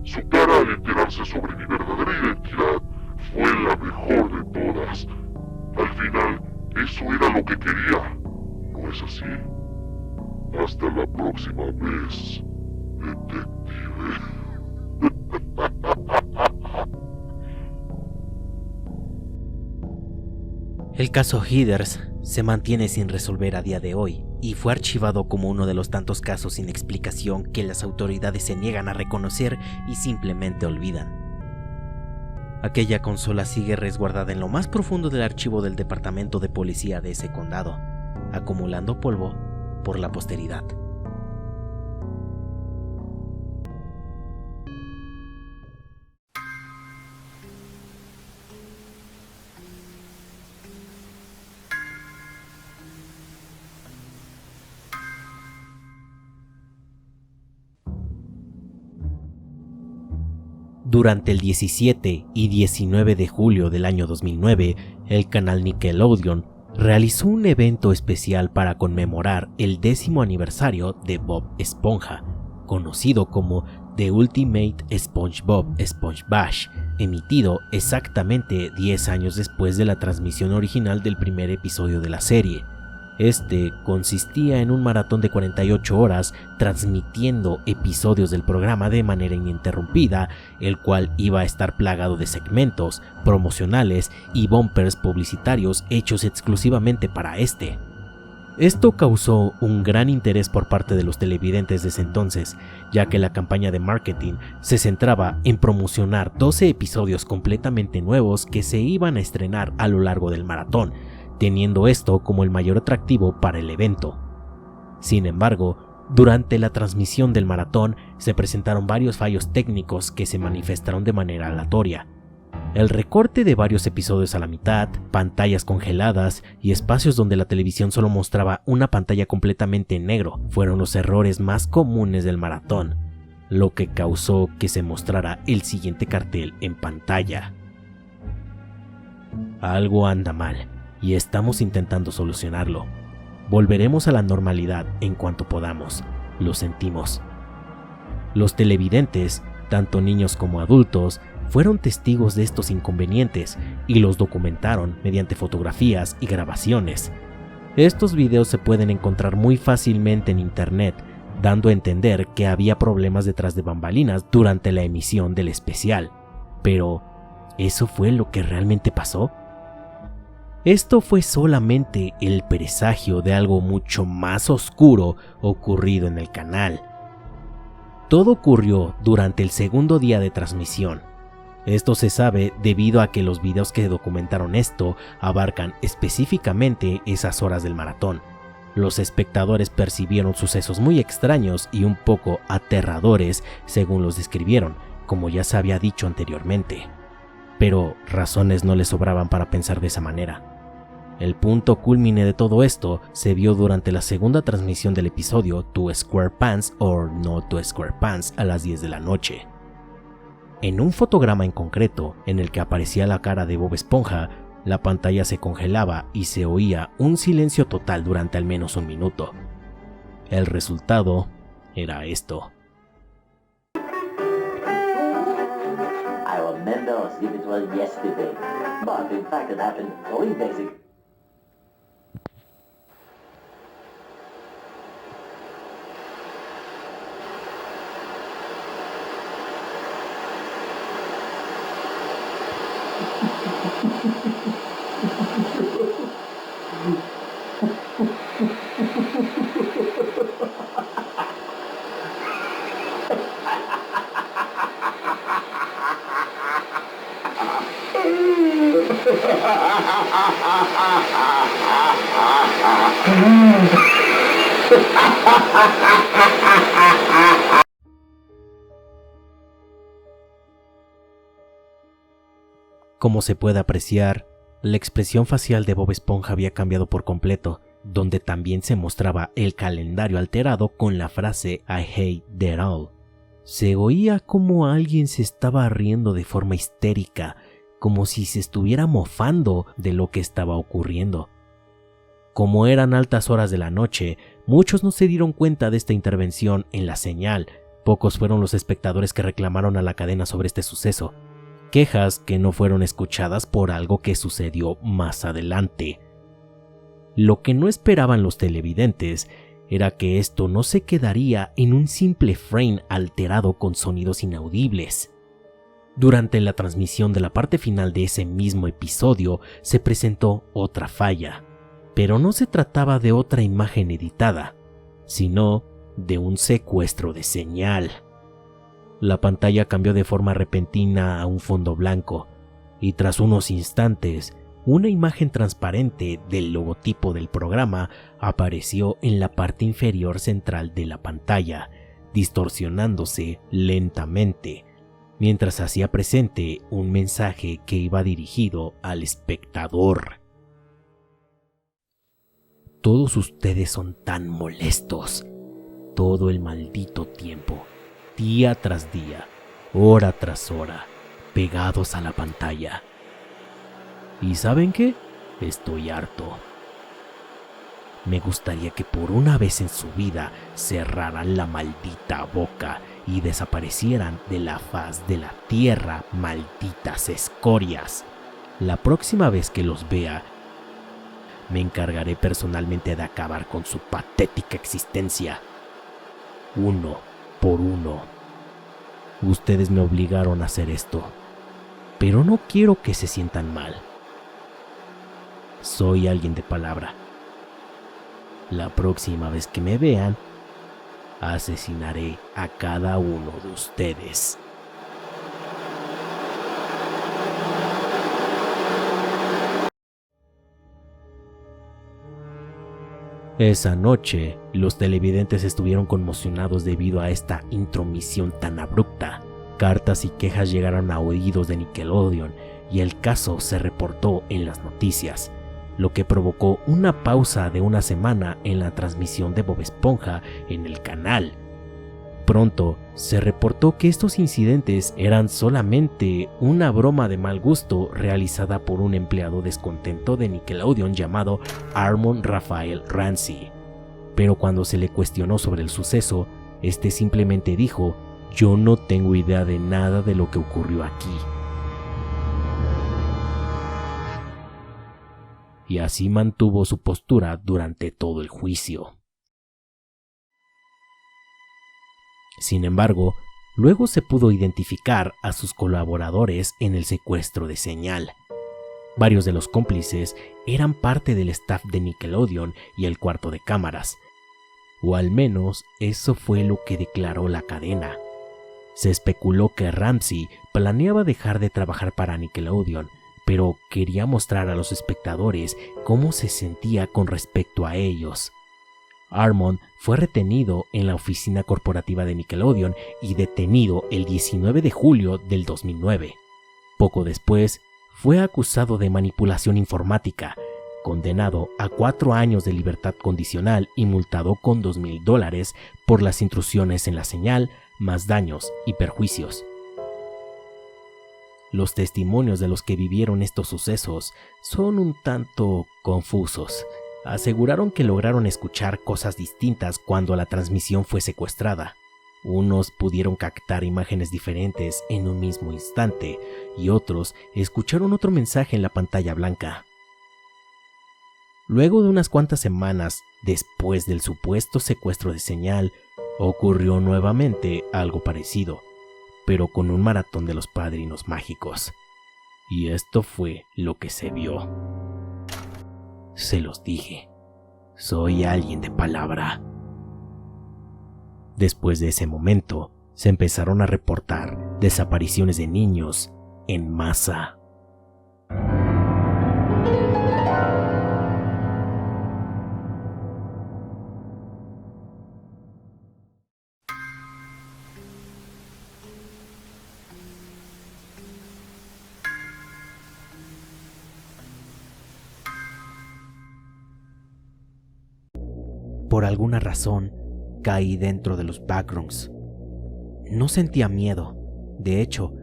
[SPEAKER 2] Su cara al enterarse sobre mi verdadera identidad fue la mejor de todas. Al final, eso era lo que quería. ¿No es así? Hasta la próxima vez, detective.
[SPEAKER 1] El caso Heathers se mantiene sin resolver a día de hoy y fue archivado como uno de los tantos casos sin explicación que las autoridades se niegan a reconocer y simplemente olvidan. Aquella consola sigue resguardada en lo más profundo del archivo del departamento de policía de ese condado, acumulando polvo por la posteridad. Durante el 17 y 19 de julio del año 2009, el canal Nickelodeon realizó un evento especial para conmemorar el 10º aniversario de Bob Esponja, conocido como The Ultimate SpongeBob Sponge Bash, emitido exactamente 10 años después de la transmisión original del primer episodio de la serie. Este consistía en un maratón de 48 horas transmitiendo episodios del programa de manera ininterrumpida, el cual iba a estar plagado de segmentos promocionales y bumpers publicitarios hechos exclusivamente para este. Esto causó un gran interés por parte de los televidentes de ese entonces, ya que la campaña de marketing se centraba en promocionar 12 episodios completamente nuevos que se iban a estrenar a lo largo del maratón, teniendo esto como el mayor atractivo para el evento. Sin embargo, durante la transmisión del maratón se presentaron varios fallos técnicos que se manifestaron de manera aleatoria. El recorte de varios episodios a la mitad, pantallas congeladas y espacios donde la televisión solo mostraba una pantalla completamente en negro fueron los errores más comunes del maratón, lo que causó que se mostrara el siguiente cartel en pantalla. Algo anda mal y estamos intentando solucionarlo. Volveremos a la normalidad en cuanto podamos. Lo sentimos. Los televidentes, tanto niños como adultos, fueron testigos de estos inconvenientes y los documentaron mediante fotografías y grabaciones. Estos videos se pueden encontrar muy fácilmente en internet, dando a entender que había problemas detrás de bambalinas durante la emisión del especial. Pero, ¿eso fue lo que realmente pasó? Esto fue solamente el presagio de algo mucho más oscuro ocurrido en el canal. Todo ocurrió durante el segundo día de transmisión. Esto se sabe debido a que los videos que documentaron esto abarcan específicamente esas horas del maratón. Los espectadores percibieron sucesos muy extraños y un poco aterradores según los describieron, como ya se había dicho anteriormente. Pero razones no les sobraban para pensar de esa manera. El punto culmine de todo esto se vio durante la segunda transmisión del episodio To SquarePants or No to SquarePants a las 10 de la noche. En un fotograma en concreto, en el que aparecía la cara de Bob Esponja, la pantalla se congelaba y se oía un silencio total durante al menos un minuto. El resultado era esto.
[SPEAKER 4] I remember as if it was yesterday, but in fact it happened very basic.
[SPEAKER 1] Como se puede apreciar, la expresión facial de Bob Esponja había cambiado por completo, donde también se mostraba el calendario alterado con la frase I hate that all. Se oía como alguien se estaba riendo de forma histérica, como si se estuviera mofando de lo que estaba ocurriendo. Como eran altas horas de la noche, muchos no se dieron cuenta de esta intervención en la señal. Pocos fueron los espectadores que reclamaron a la cadena sobre este suceso. Quejas que no fueron escuchadas por algo que sucedió más adelante. Lo que no esperaban los televidentes era que esto no se quedaría en un simple frame alterado con sonidos inaudibles. Durante la transmisión de la parte final de ese mismo episodio se presentó otra falla, pero no se trataba de otra imagen editada, sino de un secuestro de señal. La pantalla cambió de forma repentina a un fondo blanco, y tras unos instantes, una imagen transparente del logotipo del programa apareció en la parte inferior central de la pantalla, distorsionándose lentamente, mientras hacía presente un mensaje que iba dirigido al espectador. Todos ustedes son tan molestos, todo el maldito tiempo, día tras día, hora tras hora, pegados a la pantalla. ¿Y saben qué? Estoy harto. Me gustaría que por una vez en su vida cerraran la maldita boca y desaparecieran de la faz de la tierra, malditas escorias. La próxima vez que los vea, me encargaré personalmente de acabar con su patética existencia. Uno por uno. Ustedes me obligaron a hacer esto, pero no quiero que se sientan mal. Soy alguien de palabra. La próxima vez que me vean, asesinaré a cada uno de ustedes. Esa noche, los televidentes estuvieron conmocionados debido a esta intromisión tan abrupta. Cartas y quejas llegaron a oídos de Nickelodeon y el caso se reportó en las noticias, lo que provocó una pausa de una semana en la transmisión de Bob Esponja en el canal. Pronto se reportó que estos incidentes eran solamente una broma de mal gusto realizada por un empleado descontento de Nickelodeon llamado Armon Raphael Ramsey. Pero cuando se le cuestionó sobre el suceso, este simplemente dijo: "Yo no tengo idea de nada de lo que ocurrió aquí". Y así mantuvo su postura durante todo el juicio. Sin embargo, luego se pudo identificar a sus colaboradores en el secuestro de señal. Varios de los cómplices eran parte del staff de Nickelodeon y el cuarto de cámaras, o al menos eso fue lo que declaró la cadena. Se especuló que Ramsey planeaba dejar de trabajar para Nickelodeon, pero quería mostrar a los espectadores cómo se sentía con respecto a ellos. Armon fue retenido en la oficina corporativa de Nickelodeon y detenido el 19 de julio del 2009. Poco después, fue acusado de manipulación informática, condenado a 4 años de libertad condicional y multado con $2,000 por las intrusiones en la señal, más daños y perjuicios. Los testimonios de los que vivieron estos sucesos son un tanto confusos. Aseguraron que lograron escuchar cosas distintas cuando la transmisión fue secuestrada. Unos pudieron captar imágenes diferentes en un mismo instante y otros escucharon otro mensaje en la pantalla blanca. Luego de unas cuantas semanas después del supuesto secuestro de señal, ocurrió nuevamente algo parecido, pero con un maratón de los padrinos mágicos. Y esto fue lo que se vio. Se los dije, soy alguien de palabra. Después de ese momento, se empezaron a reportar desapariciones de niños en masa. por alguna razón caí dentro de los backrooms. No sentía miedo, de hecho,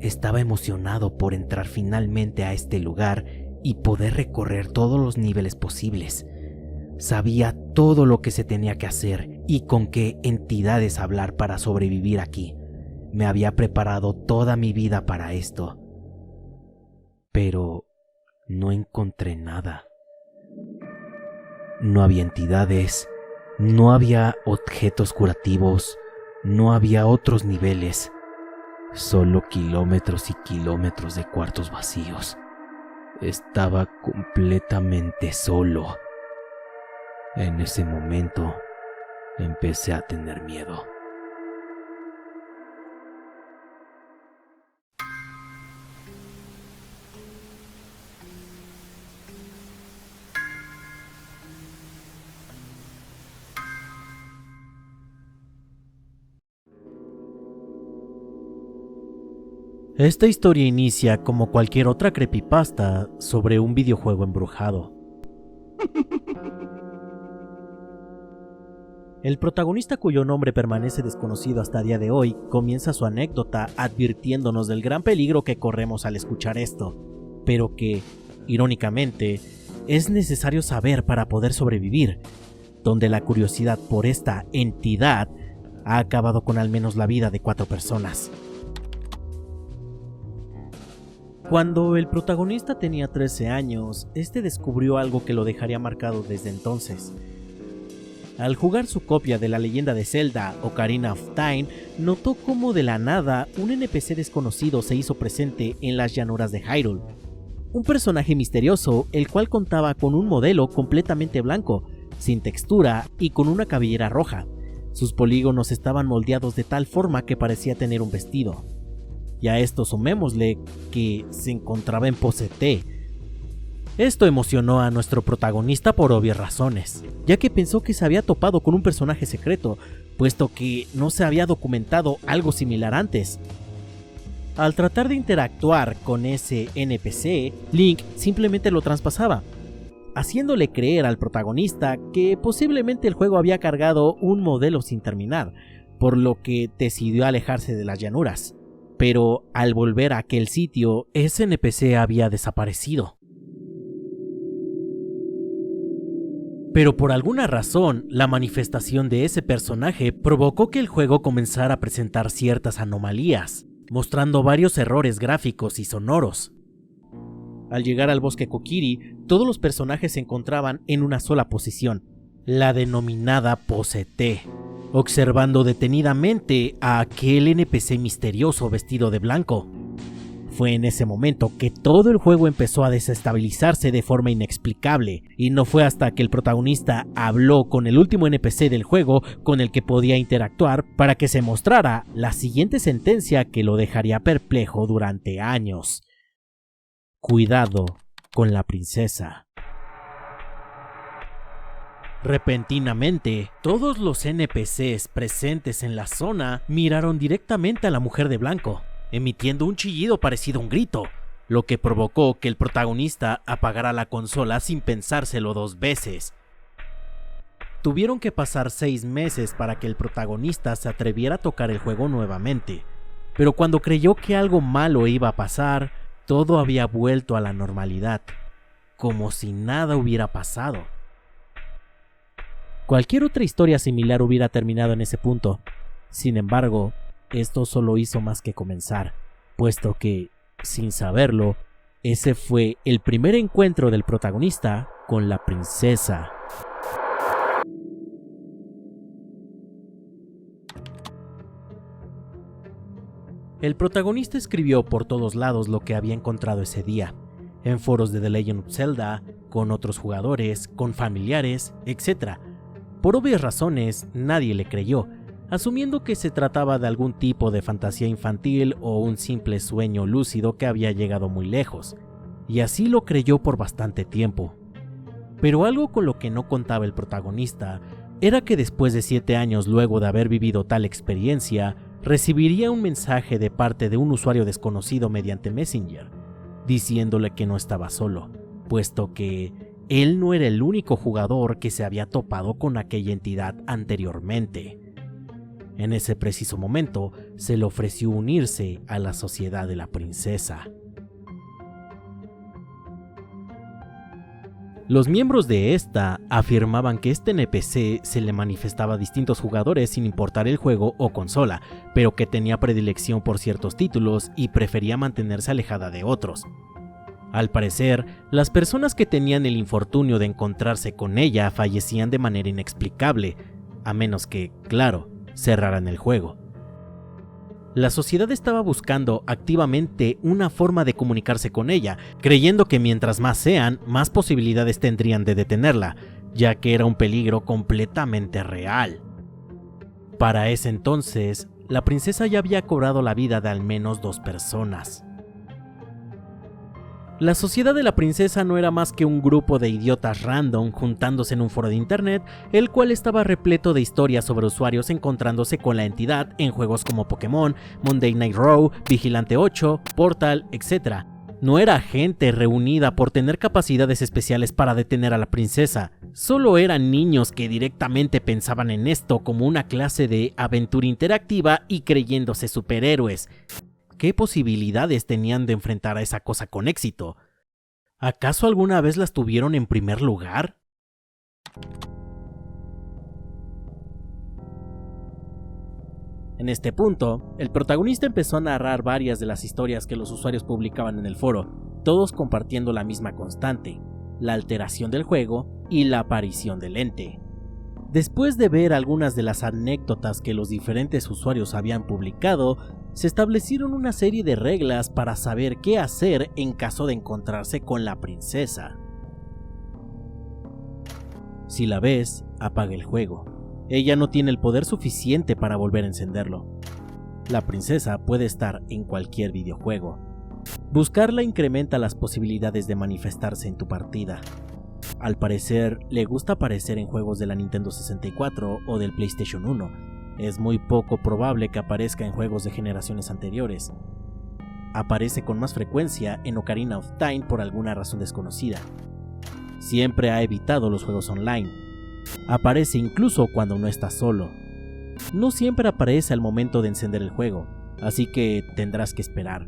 [SPEAKER 1] estaba emocionado por entrar finalmente a este lugar y poder recorrer todos los niveles posibles. Sabía todo lo que se tenía que hacer y con qué entidades hablar para sobrevivir aquí. Me había preparado toda mi vida para esto. Pero no encontré nada. No había entidades, no había objetos curativos, no había otros niveles. Solo kilómetros y kilómetros de cuartos vacíos. Estaba completamente solo. En ese momento empecé a tener miedo. Esta historia inicia como cualquier otra creepypasta sobre un videojuego embrujado. El protagonista, cuyo nombre permanece desconocido hasta el día de hoy, comienza su anécdota advirtiéndonos del gran peligro que corremos al escuchar esto, pero que, irónicamente, es necesario saber para poder sobrevivir, donde la curiosidad por esta entidad ha acabado con al menos la vida de 4 personas. Cuando el protagonista tenía 13 años, este descubrió algo que lo dejaría marcado desde entonces. Al jugar su copia de la leyenda de Zelda, Ocarina of Time, notó cómo de la nada un NPC desconocido se hizo presente en las llanuras de Hyrule. Un personaje misterioso, el cual contaba con un modelo completamente blanco, sin textura y con una cabellera roja. Sus polígonos estaban moldeados de tal forma que parecía tener un vestido. Y a esto sumémosle que se encontraba en pose T. Esto emocionó a nuestro protagonista por obvias razones, ya que pensó que se había topado con un personaje secreto, puesto que no se había documentado algo similar antes. Al tratar de interactuar con ese NPC, Link simplemente lo traspasaba, haciéndole creer al protagonista que posiblemente el juego había cargado un modelo sin terminar, por lo que decidió alejarse de las llanuras. Pero al volver a aquel sitio, ese NPC había desaparecido. Pero por alguna razón, la manifestación de ese personaje provocó que el juego comenzara a presentar ciertas anomalías, mostrando varios errores gráficos y sonoros. Al llegar al bosque Kokiri, todos los personajes se encontraban en una sola posición, la denominada pose T, observando detenidamente a aquel NPC misterioso vestido de blanco. Fue en ese momento que todo el juego empezó a desestabilizarse de forma inexplicable, y no fue hasta que el protagonista habló con el último NPC del juego con el que podía interactuar para que se mostrara la siguiente sentencia que lo dejaría perplejo durante años. Cuidado con la princesa. Repentinamente, todos los NPCs presentes en la zona miraron directamente a la mujer de blanco, emitiendo un chillido parecido a un grito, lo que provocó que el protagonista apagara la consola sin pensárselo 2 veces. Tuvieron que pasar 6 meses para que el protagonista se atreviera a tocar el juego nuevamente, pero cuando creyó que algo malo iba a pasar, todo había vuelto a la normalidad, como si nada hubiera pasado. Cualquier otra historia similar hubiera terminado en ese punto. Sin embargo, esto solo hizo más que comenzar, puesto que, sin saberlo, ese fue el primer encuentro del protagonista con la princesa. El protagonista escribió por todos lados lo que había encontrado ese día, en foros de The Legend of Zelda, con otros jugadores, con familiares, etc. Por obvias razones, nadie le creyó, asumiendo que se trataba de algún tipo de fantasía infantil o un simple sueño lúcido que había llegado muy lejos, y así lo creyó por bastante tiempo. Pero algo con lo que no contaba el protagonista era que después de 7 años luego de haber vivido tal experiencia, recibiría un mensaje de parte de un usuario desconocido mediante Messenger, diciéndole que no estaba solo, puesto que él no era el único jugador que se había topado con aquella entidad anteriormente. En ese preciso momento, se le ofreció unirse a la Sociedad de la Princesa. Los miembros de esta afirmaban que este NPC se le manifestaba a distintos jugadores sin importar el juego o consola, pero que tenía predilección por ciertos títulos y prefería mantenerse alejada de otros. Al parecer, las personas que tenían el infortunio de encontrarse con ella fallecían de manera inexplicable, a menos que, claro, cerraran el juego. La sociedad estaba buscando activamente una forma de comunicarse con ella, creyendo que mientras más sean, más posibilidades tendrían de detenerla, ya que era un peligro completamente real. Para ese entonces, la princesa ya había cobrado la vida de al menos 2 personas. La Sociedad de la Princesa no era más que un grupo de idiotas random juntándose en un foro de internet, el cual estaba repleto de historias sobre usuarios encontrándose con la entidad en juegos como Pokémon, Monday Night Raw, Vigilante 8, Portal, etc. No era gente reunida por tener capacidades especiales para detener a la princesa, solo eran niños que directamente pensaban en esto como una clase de aventura interactiva y creyéndose superhéroes. ¿Qué posibilidades tenían de enfrentar a esa cosa con éxito? ¿Acaso alguna vez las tuvieron en primer lugar? En este punto, el protagonista empezó a narrar varias de las historias que los usuarios publicaban en el foro, todos compartiendo la misma constante, la alteración del juego y la aparición del ente. Después de ver algunas de las anécdotas que los diferentes usuarios habían publicado, se establecieron una serie de reglas para saber qué hacer en caso de encontrarse con la princesa. Si la ves, apaga el juego. Ella no tiene el poder suficiente para volver a encenderlo. La princesa puede estar en cualquier videojuego. Buscarla incrementa las posibilidades de manifestarse en tu partida. Al parecer, le gusta aparecer en juegos de la Nintendo 64 o del PlayStation 1. Es muy poco probable que aparezca en juegos de generaciones anteriores. Aparece con más frecuencia en Ocarina of Time por alguna razón desconocida. Siempre ha evitado los juegos online. Aparece incluso cuando no está solo. No siempre aparece al momento de encender el juego, así que tendrás que esperar.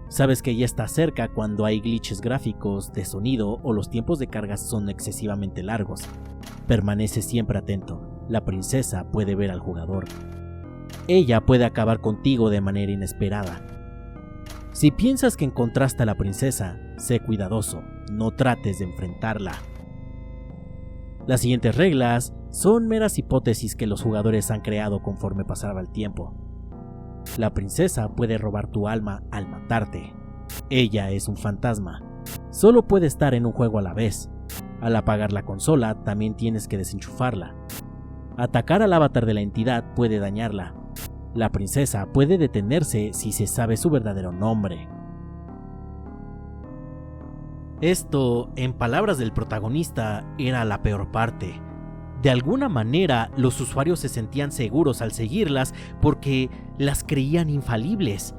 [SPEAKER 1] Sabes que ya está cerca cuando hay glitches gráficos, de sonido o los tiempos de carga son excesivamente largos. Permanece siempre atento. La princesa puede ver al jugador. Ella puede acabar contigo de manera inesperada. Si piensas que encontraste a la princesa, sé cuidadoso, no trates de enfrentarla. Las siguientes reglas son meras hipótesis que los jugadores han creado conforme pasaba el tiempo. La princesa puede robar tu alma al matarte. Ella es un fantasma. Solo puede estar en un juego a la vez. Al apagar la consola, también tienes que desenchufarla. Atacar al avatar de la entidad puede dañarla. La princesa puede detenerse si se sabe su verdadero nombre. Esto, en palabras del protagonista, era la peor parte. De alguna manera, los usuarios se sentían seguros al seguirlas porque las creían infalibles.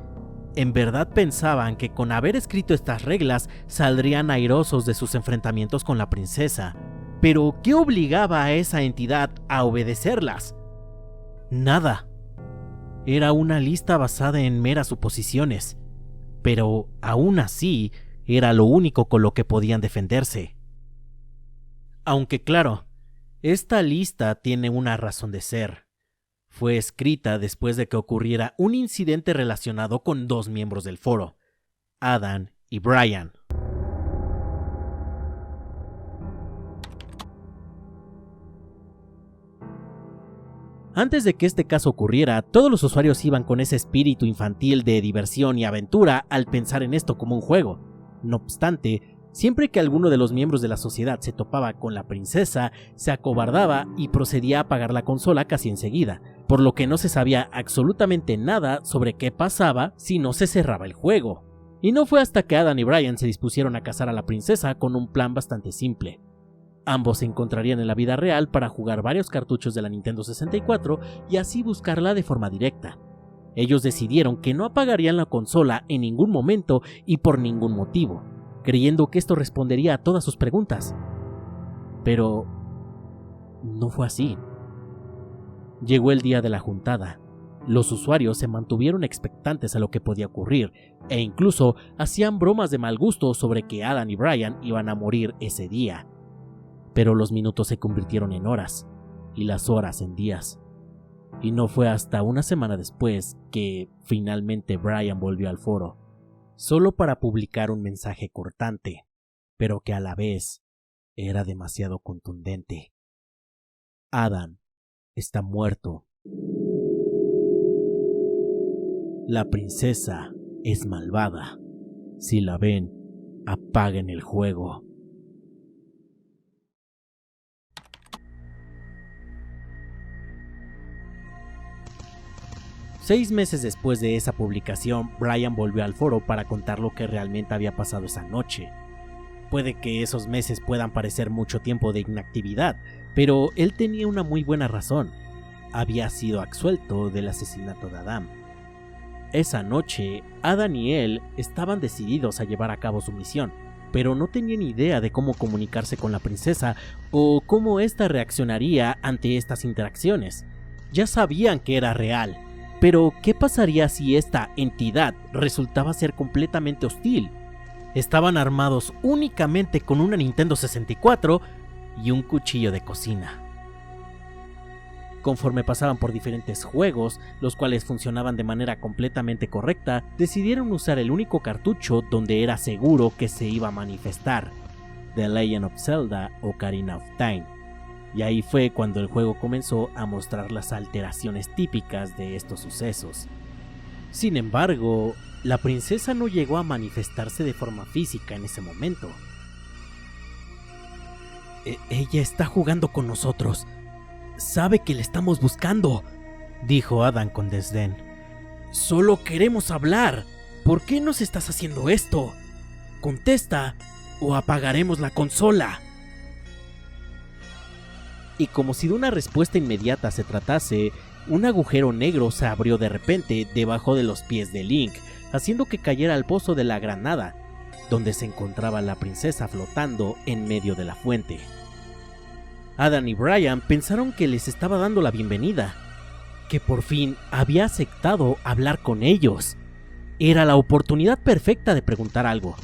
[SPEAKER 1] En verdad pensaban que con haber escrito estas reglas saldrían airosos de sus enfrentamientos con la princesa. Pero, ¿qué obligaba a esa entidad a obedecerlas? Nada. Era una lista basada en meras suposiciones. Pero, aún así, era lo único con lo que podían defenderse. Aunque claro, esta lista tiene una razón de ser. Fue escrita después de que ocurriera un incidente relacionado con 2 miembros del foro, Adam y Brian. Antes de que este caso ocurriera, todos los usuarios iban con ese espíritu infantil de diversión y aventura al pensar en esto como un juego. No obstante, siempre que alguno de los miembros de la sociedad se topaba con la princesa, se acobardaba y procedía a apagar la consola casi enseguida, por lo que no se sabía absolutamente nada sobre qué pasaba si no se cerraba el juego. Y no fue hasta que Adam y Brian se dispusieron a cazar a la princesa con un plan bastante simple. Ambos se encontrarían en la vida real para jugar varios cartuchos de la Nintendo 64 y así buscarla de forma directa. Ellos decidieron que no apagarían la consola en ningún momento y por ningún motivo. creyendo que esto respondería a todas sus preguntas. Pero no fue así. Llegó el día de la juntada. Los usuarios se mantuvieron expectantes a lo que podía ocurrir, e incluso hacían bromas de mal gusto sobre que Adam y Brian iban a morir ese día. Pero los minutos se convirtieron en horas, y las horas en días. Y no fue hasta una semana después que finalmente Brian volvió al foro, solo para publicar un mensaje cortante, pero que a la vez era demasiado contundente. Adam está muerto. La princesa es malvada. Si la ven, apaguen el juego. Seis meses después de esa publicación, Brian volvió al foro para contar lo que realmente había pasado esa noche. Puede que esos meses puedan parecer mucho tiempo de inactividad, pero él tenía una muy buena razón. Había sido absuelto del asesinato de Adam. Esa noche, Adam y él estaban decididos a llevar a cabo su misión, pero no tenían idea de cómo comunicarse con la princesa o cómo ésta reaccionaría ante estas interacciones. Ya sabían que era real, pero ¿qué pasaría si esta entidad resultaba ser completamente hostil? Estaban armados únicamente con una Nintendo 64 y un cuchillo de cocina. Conforme pasaban por diferentes juegos, los cuales funcionaban de manera completamente correcta, decidieron usar el único cartucho donde era seguro que se iba a manifestar, The Legend of Zelda Ocarina of Time. Y ahí fue cuando el juego comenzó a mostrar las alteraciones típicas de estos sucesos. Sin embargo, la princesa no llegó a manifestarse de forma física en ese momento. Ella está jugando con nosotros. Sabe que le estamos buscando, dijo Adam con desdén. Solo queremos hablar. ¿Por qué nos estás haciendo esto? Contesta o apagaremos la consola. Y como si de una respuesta inmediata se tratase, un agujero negro se abrió de repente debajo de los pies de Link, haciendo que cayera al pozo de la granada, donde se encontraba la princesa flotando en medio de la fuente. Adam y Brian pensaron que les estaba dando la bienvenida, que por fin había aceptado hablar con ellos. Era la oportunidad perfecta de preguntar algo,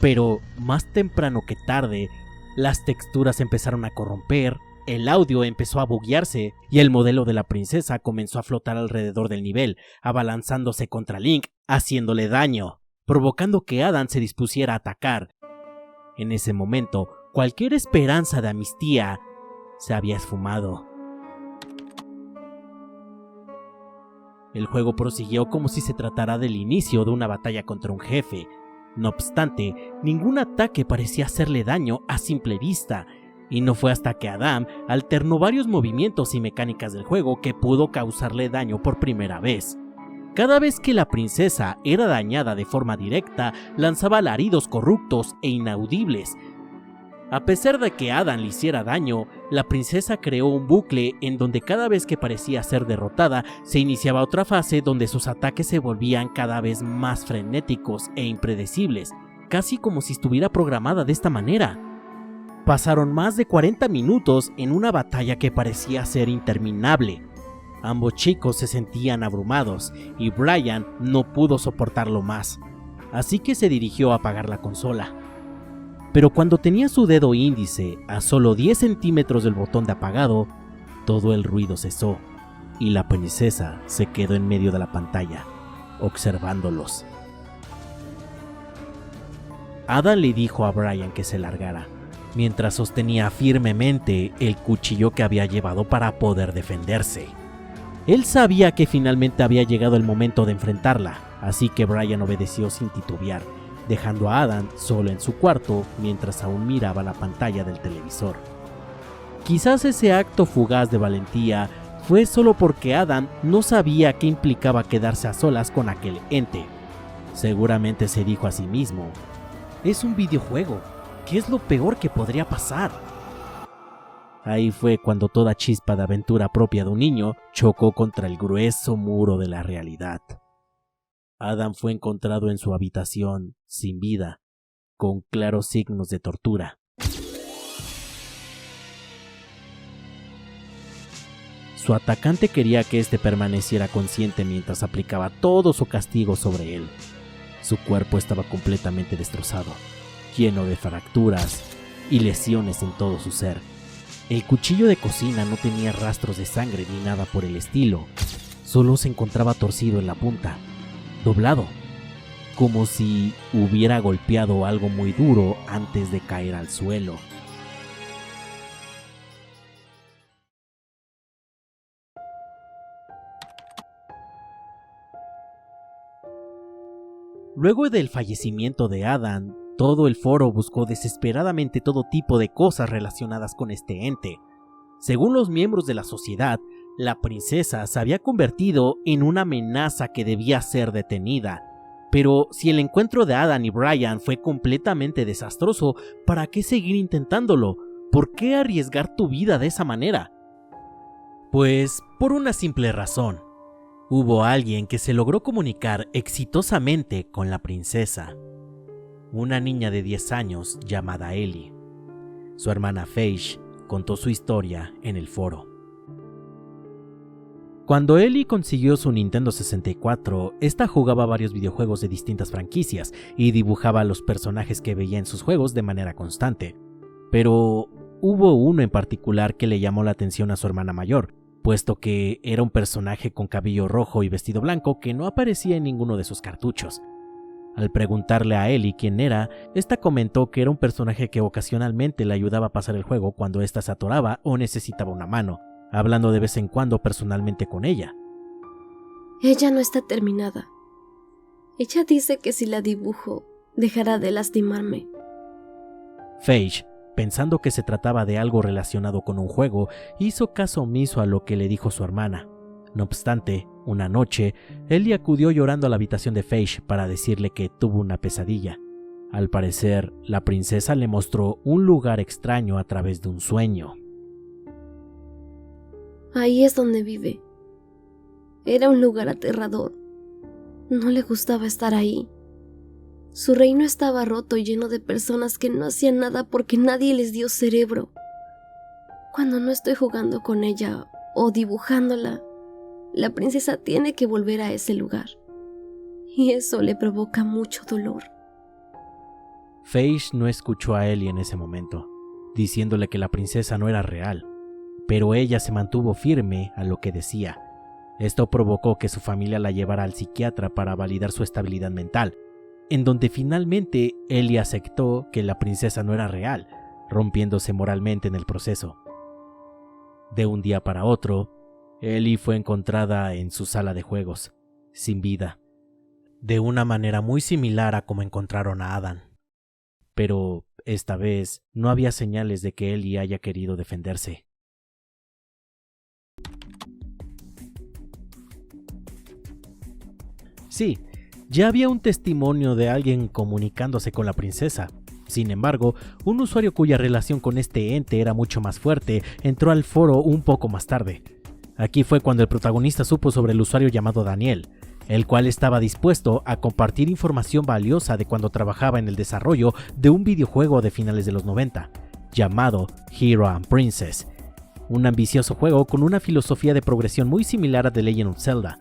[SPEAKER 1] pero más temprano que tarde, las texturas empezaron a corromper, el audio empezó a buguearse y el modelo de la princesa comenzó a flotar alrededor del nivel, abalanzándose contra Link, haciéndole daño, provocando que Adam se dispusiera a atacar. En ese momento, cualquier esperanza de amnistía se había esfumado. El juego prosiguió como si se tratara del inicio de una batalla contra un jefe. No obstante, ningún ataque parecía hacerle daño a simple vista, y no fue hasta que Adam alternó varios movimientos y mecánicas del juego que pudo causarle daño por primera vez. Cada vez que la princesa era dañada de forma directa, lanzaba alaridos corruptos e inaudibles. A pesar de que Adam le hiciera daño, la princesa creó un bucle en donde cada vez que parecía ser derrotada, se iniciaba otra fase donde sus ataques se volvían cada vez más frenéticos e impredecibles, casi como si estuviera programada de esta manera. Pasaron más de 40 minutos en una batalla que parecía ser interminable. Ambos chicos se sentían abrumados y Brian no pudo soportarlo más, así que se dirigió a apagar la consola. Pero cuando tenía su dedo índice a solo 10 centímetros del botón de apagado, todo el ruido cesó y la princesa se quedó en medio de la pantalla, observándolos. Adam le dijo a Brian que se largara, mientras sostenía firmemente el cuchillo que había llevado para poder defenderse. Él sabía que finalmente había llegado el momento de enfrentarla, así que Brian obedeció sin titubear, dejando a Adam solo en su cuarto mientras aún miraba la pantalla del televisor. Quizás ese acto fugaz de valentía fue solo porque Adam no sabía qué implicaba quedarse a solas con aquel ente. Seguramente se dijo a sí mismo: es un videojuego. ¿Qué es lo peor que podría pasar? Ahí fue cuando toda chispa de aventura propia de un niño chocó contra el grueso muro de la realidad. Adam fue encontrado en su habitación, sin vida, con claros signos de tortura. Su atacante quería que éste permaneciera consciente mientras aplicaba todo su castigo sobre él. Su cuerpo estaba completamente destrozado, lleno de fracturas y lesiones en todo su ser. El cuchillo de cocina no tenía rastros de sangre ni nada por el estilo, solo se encontraba torcido en la punta, doblado, como si hubiera golpeado algo muy duro antes de caer al suelo. Luego del fallecimiento de Adam, todo el foro buscó desesperadamente todo tipo de cosas relacionadas con este ente. Según los miembros de la sociedad, la princesa se había convertido en una amenaza que debía ser detenida. Pero si el encuentro de Adam y Brian fue completamente desastroso, ¿para qué seguir intentándolo? ¿Por qué arriesgar tu vida de esa manera? Pues por una simple razón. Hubo alguien que se logró comunicar exitosamente con la princesa. Una niña de 10 años llamada Ellie. Su hermana Faye contó su historia en el foro. Cuando Ellie consiguió su Nintendo 64, esta jugaba varios videojuegos de distintas franquicias y dibujaba a los personajes que veía en sus juegos de manera constante. Pero hubo uno en particular que le llamó la atención a su hermana mayor, puesto que era un personaje con cabello rojo y vestido blanco que no aparecía en ninguno de sus cartuchos. Al preguntarle a Ellie quién era, esta comentó que era un personaje que ocasionalmente le ayudaba a pasar el juego cuando ésta se atoraba o necesitaba una mano, hablando de vez en cuando personalmente con ella.
[SPEAKER 5] Ella no está terminada. Ella dice que si la dibujo, dejará de lastimarme.
[SPEAKER 1] Faye, pensando que se trataba de algo relacionado con un juego, hizo caso omiso a lo que le dijo su hermana. No obstante, una noche, Ellie acudió llorando a la habitación de Faye para decirle que tuvo una pesadilla. Al parecer, la princesa le mostró un lugar extraño a través de un sueño.
[SPEAKER 5] Ahí es donde vive. Era un lugar aterrador. No le gustaba estar ahí. Su reino estaba roto y lleno de personas que no hacían nada porque nadie les dio cerebro. Cuando no estoy jugando con ella o dibujándola, la princesa tiene que volver a ese lugar. Y eso le provoca mucho dolor.
[SPEAKER 1] Faye no escuchó a Ellie en ese momento, diciéndole que la princesa no era real, pero ella se mantuvo firme a lo que decía. Esto provocó que su familia la llevara al psiquiatra para validar su estabilidad mental, en donde finalmente Ellie aceptó que la princesa no era real, rompiéndose moralmente en el proceso. De un día para otro, Ellie fue encontrada en su sala de juegos, sin vida, de una manera muy similar a como encontraron a Adam. Pero esta vez no había señales de que Ellie haya querido defenderse. Sí, ya había un testimonio de alguien comunicándose con la princesa. Sin embargo, un usuario cuya relación con este ente era mucho más fuerte entró al foro un poco más tarde. Aquí fue cuando el protagonista supo sobre el usuario llamado Daniel, el cual estaba dispuesto a compartir información valiosa de cuando trabajaba en el desarrollo de un videojuego de finales de los 90, llamado Hero and Princess, un ambicioso juego con una filosofía de progresión muy similar a The Legend of Zelda,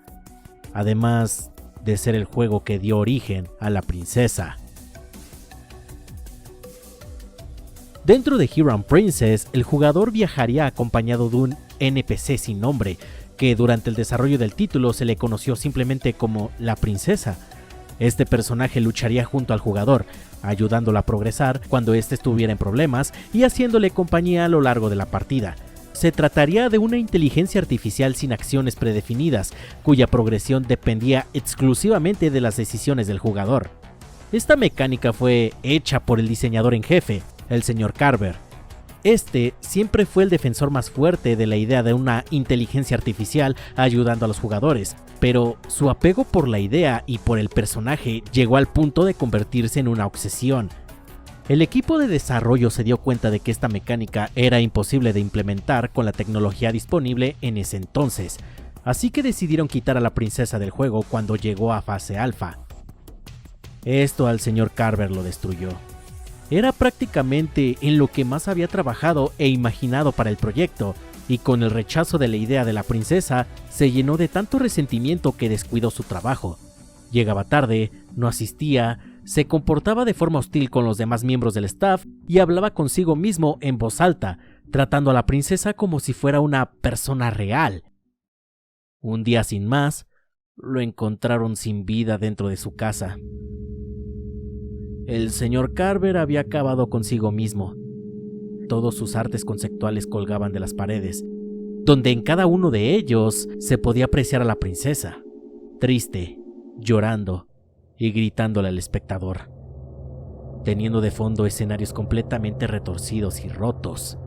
[SPEAKER 1] además de ser el juego que dio origen a la princesa. Dentro de Hero and Princess, el jugador viajaría acompañado de un NPC sin nombre, que durante el desarrollo del título se le conoció simplemente como la princesa. Este personaje lucharía junto al jugador, ayudándolo a progresar cuando éste estuviera en problemas y haciéndole compañía a lo largo de la partida. Se trataría de una inteligencia artificial sin acciones predefinidas, cuya progresión dependía exclusivamente de las decisiones del jugador. Esta mecánica fue hecha por el diseñador en jefe, el Sr. Carver. Este siempre fue el defensor más fuerte de la idea de una inteligencia artificial ayudando a los jugadores, pero su apego por la idea y por el personaje llegó al punto de convertirse en una obsesión. El equipo de desarrollo se dio cuenta de que esta mecánica era imposible de implementar con la tecnología disponible en ese entonces, así que decidieron quitar a la princesa del juego cuando llegó a fase alfa. Esto al Sr. Carver lo destruyó. Era prácticamente en lo que más había trabajado e imaginado para el proyecto, y con el rechazo de la idea de la princesa, se llenó de tanto resentimiento que descuidó su trabajo. Llegaba tarde, no asistía, se comportaba de forma hostil con los demás miembros del staff y hablaba consigo mismo en voz alta, tratando a la princesa como si fuera una persona real. Un día sin más, lo encontraron sin vida dentro de su casa. El señor Carver había acabado consigo mismo. Todos sus artes conceptuales colgaban de las paredes, donde en cada uno de ellos se podía apreciar a la princesa, triste, llorando y gritándole al espectador, teniendo de fondo escenarios completamente retorcidos y rotos.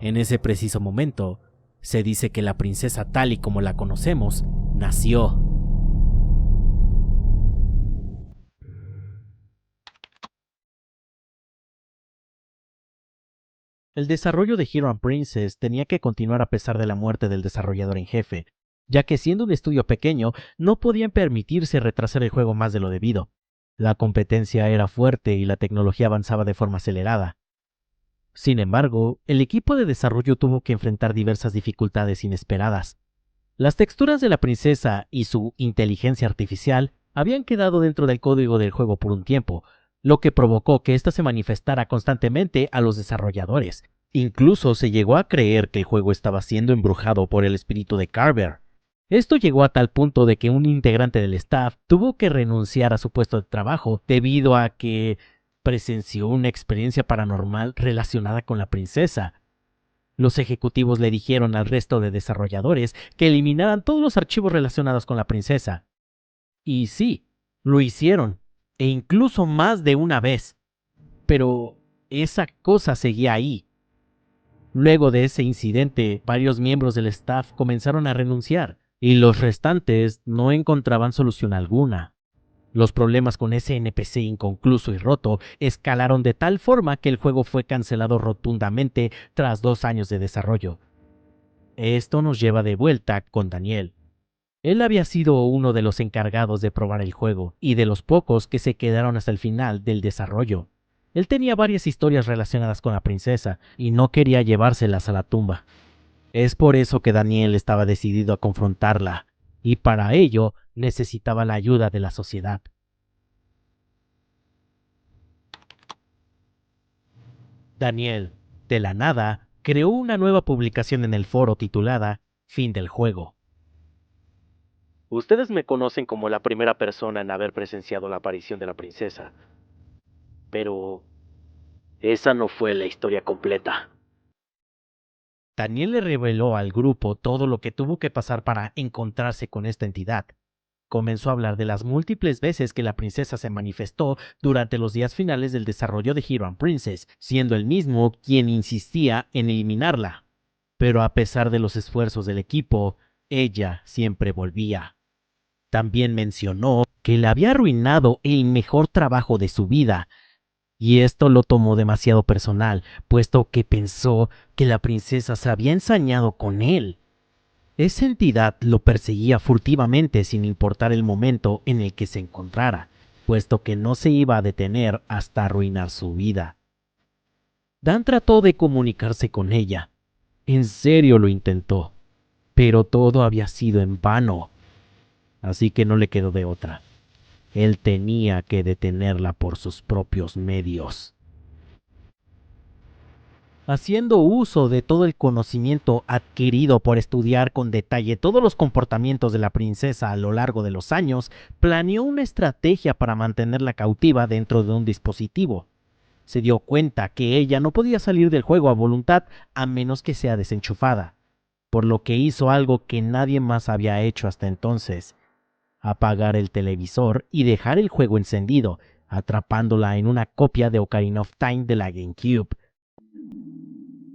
[SPEAKER 1] En ese preciso momento, se dice que la princesa tal y como la conocemos, nació. El desarrollo de Hero Princess tenía que continuar a pesar de la muerte del desarrollador en jefe, ya que siendo un estudio pequeño no podían permitirse retrasar el juego más de lo debido. La competencia era fuerte y la tecnología avanzaba de forma acelerada. Sin embargo, el equipo de desarrollo tuvo que enfrentar diversas dificultades inesperadas. Las texturas de la princesa y su inteligencia artificial habían quedado dentro del código del juego por un tiempo, lo que provocó que ésta se manifestara constantemente a los desarrolladores. Incluso se llegó a creer que el juego estaba siendo embrujado por el espíritu de Carver. Esto llegó a tal punto de que un integrante del staff tuvo que renunciar a su puesto de trabajo debido a que presenció una experiencia paranormal relacionada con la princesa. Los ejecutivos le dijeron al resto de desarrolladores que eliminaran todos los archivos relacionados con la princesa. Y sí, lo hicieron, e incluso más de una vez. Pero esa cosa seguía ahí. Luego de ese incidente, varios miembros del staff comenzaron a renunciar, y los restantes no encontraban solución alguna. Los problemas con ese NPC inconcluso y roto escalaron de tal forma que el juego fue cancelado rotundamente tras 2 años de desarrollo. Esto nos lleva de vuelta con Daniel. Él había sido uno de los encargados de probar el juego y de los pocos que se quedaron hasta el final del desarrollo. Él tenía varias historias relacionadas con la princesa y no quería llevárselas a la tumba. Es por eso que Daniel estaba decidido a confrontarla, y para ello necesitaba la ayuda de la sociedad. Daniel, de la nada, creó una nueva publicación en el foro titulada Fin del juego. Ustedes me conocen como la primera persona en haber presenciado la aparición de la princesa, pero esa no fue la historia completa. Daniel le reveló al grupo todo lo que tuvo que pasar para encontrarse con esta entidad. Comenzó a hablar de las múltiples veces que la princesa se manifestó durante los días finales del desarrollo de Hero Princess, siendo él mismo quien insistía en eliminarla. Pero a pesar de los esfuerzos del equipo, ella siempre volvía. También mencionó que le había arruinado el mejor trabajo de su vida, y esto lo tomó demasiado personal, puesto que pensó que la princesa se había ensañado con él. Esa entidad lo perseguía furtivamente sin importar el momento en el que se encontrara, puesto que no se iba a detener hasta arruinar su vida. Dan trató de comunicarse con ella. En serio lo intentó, pero todo había sido en vano. Así que no le quedó de otra. Él tenía que detenerla por sus propios medios. Haciendo uso de todo el conocimiento adquirido por estudiar con detalle todos los comportamientos de la princesa a lo largo de los años, planeó una estrategia para mantenerla cautiva dentro de un dispositivo. Se dio cuenta que ella no podía salir del juego a voluntad a menos que sea desenchufada, por lo que hizo algo que nadie más había hecho hasta entonces: apagar el televisor y dejar el juego encendido, atrapándola en una copia de Ocarina of Time de la GameCube.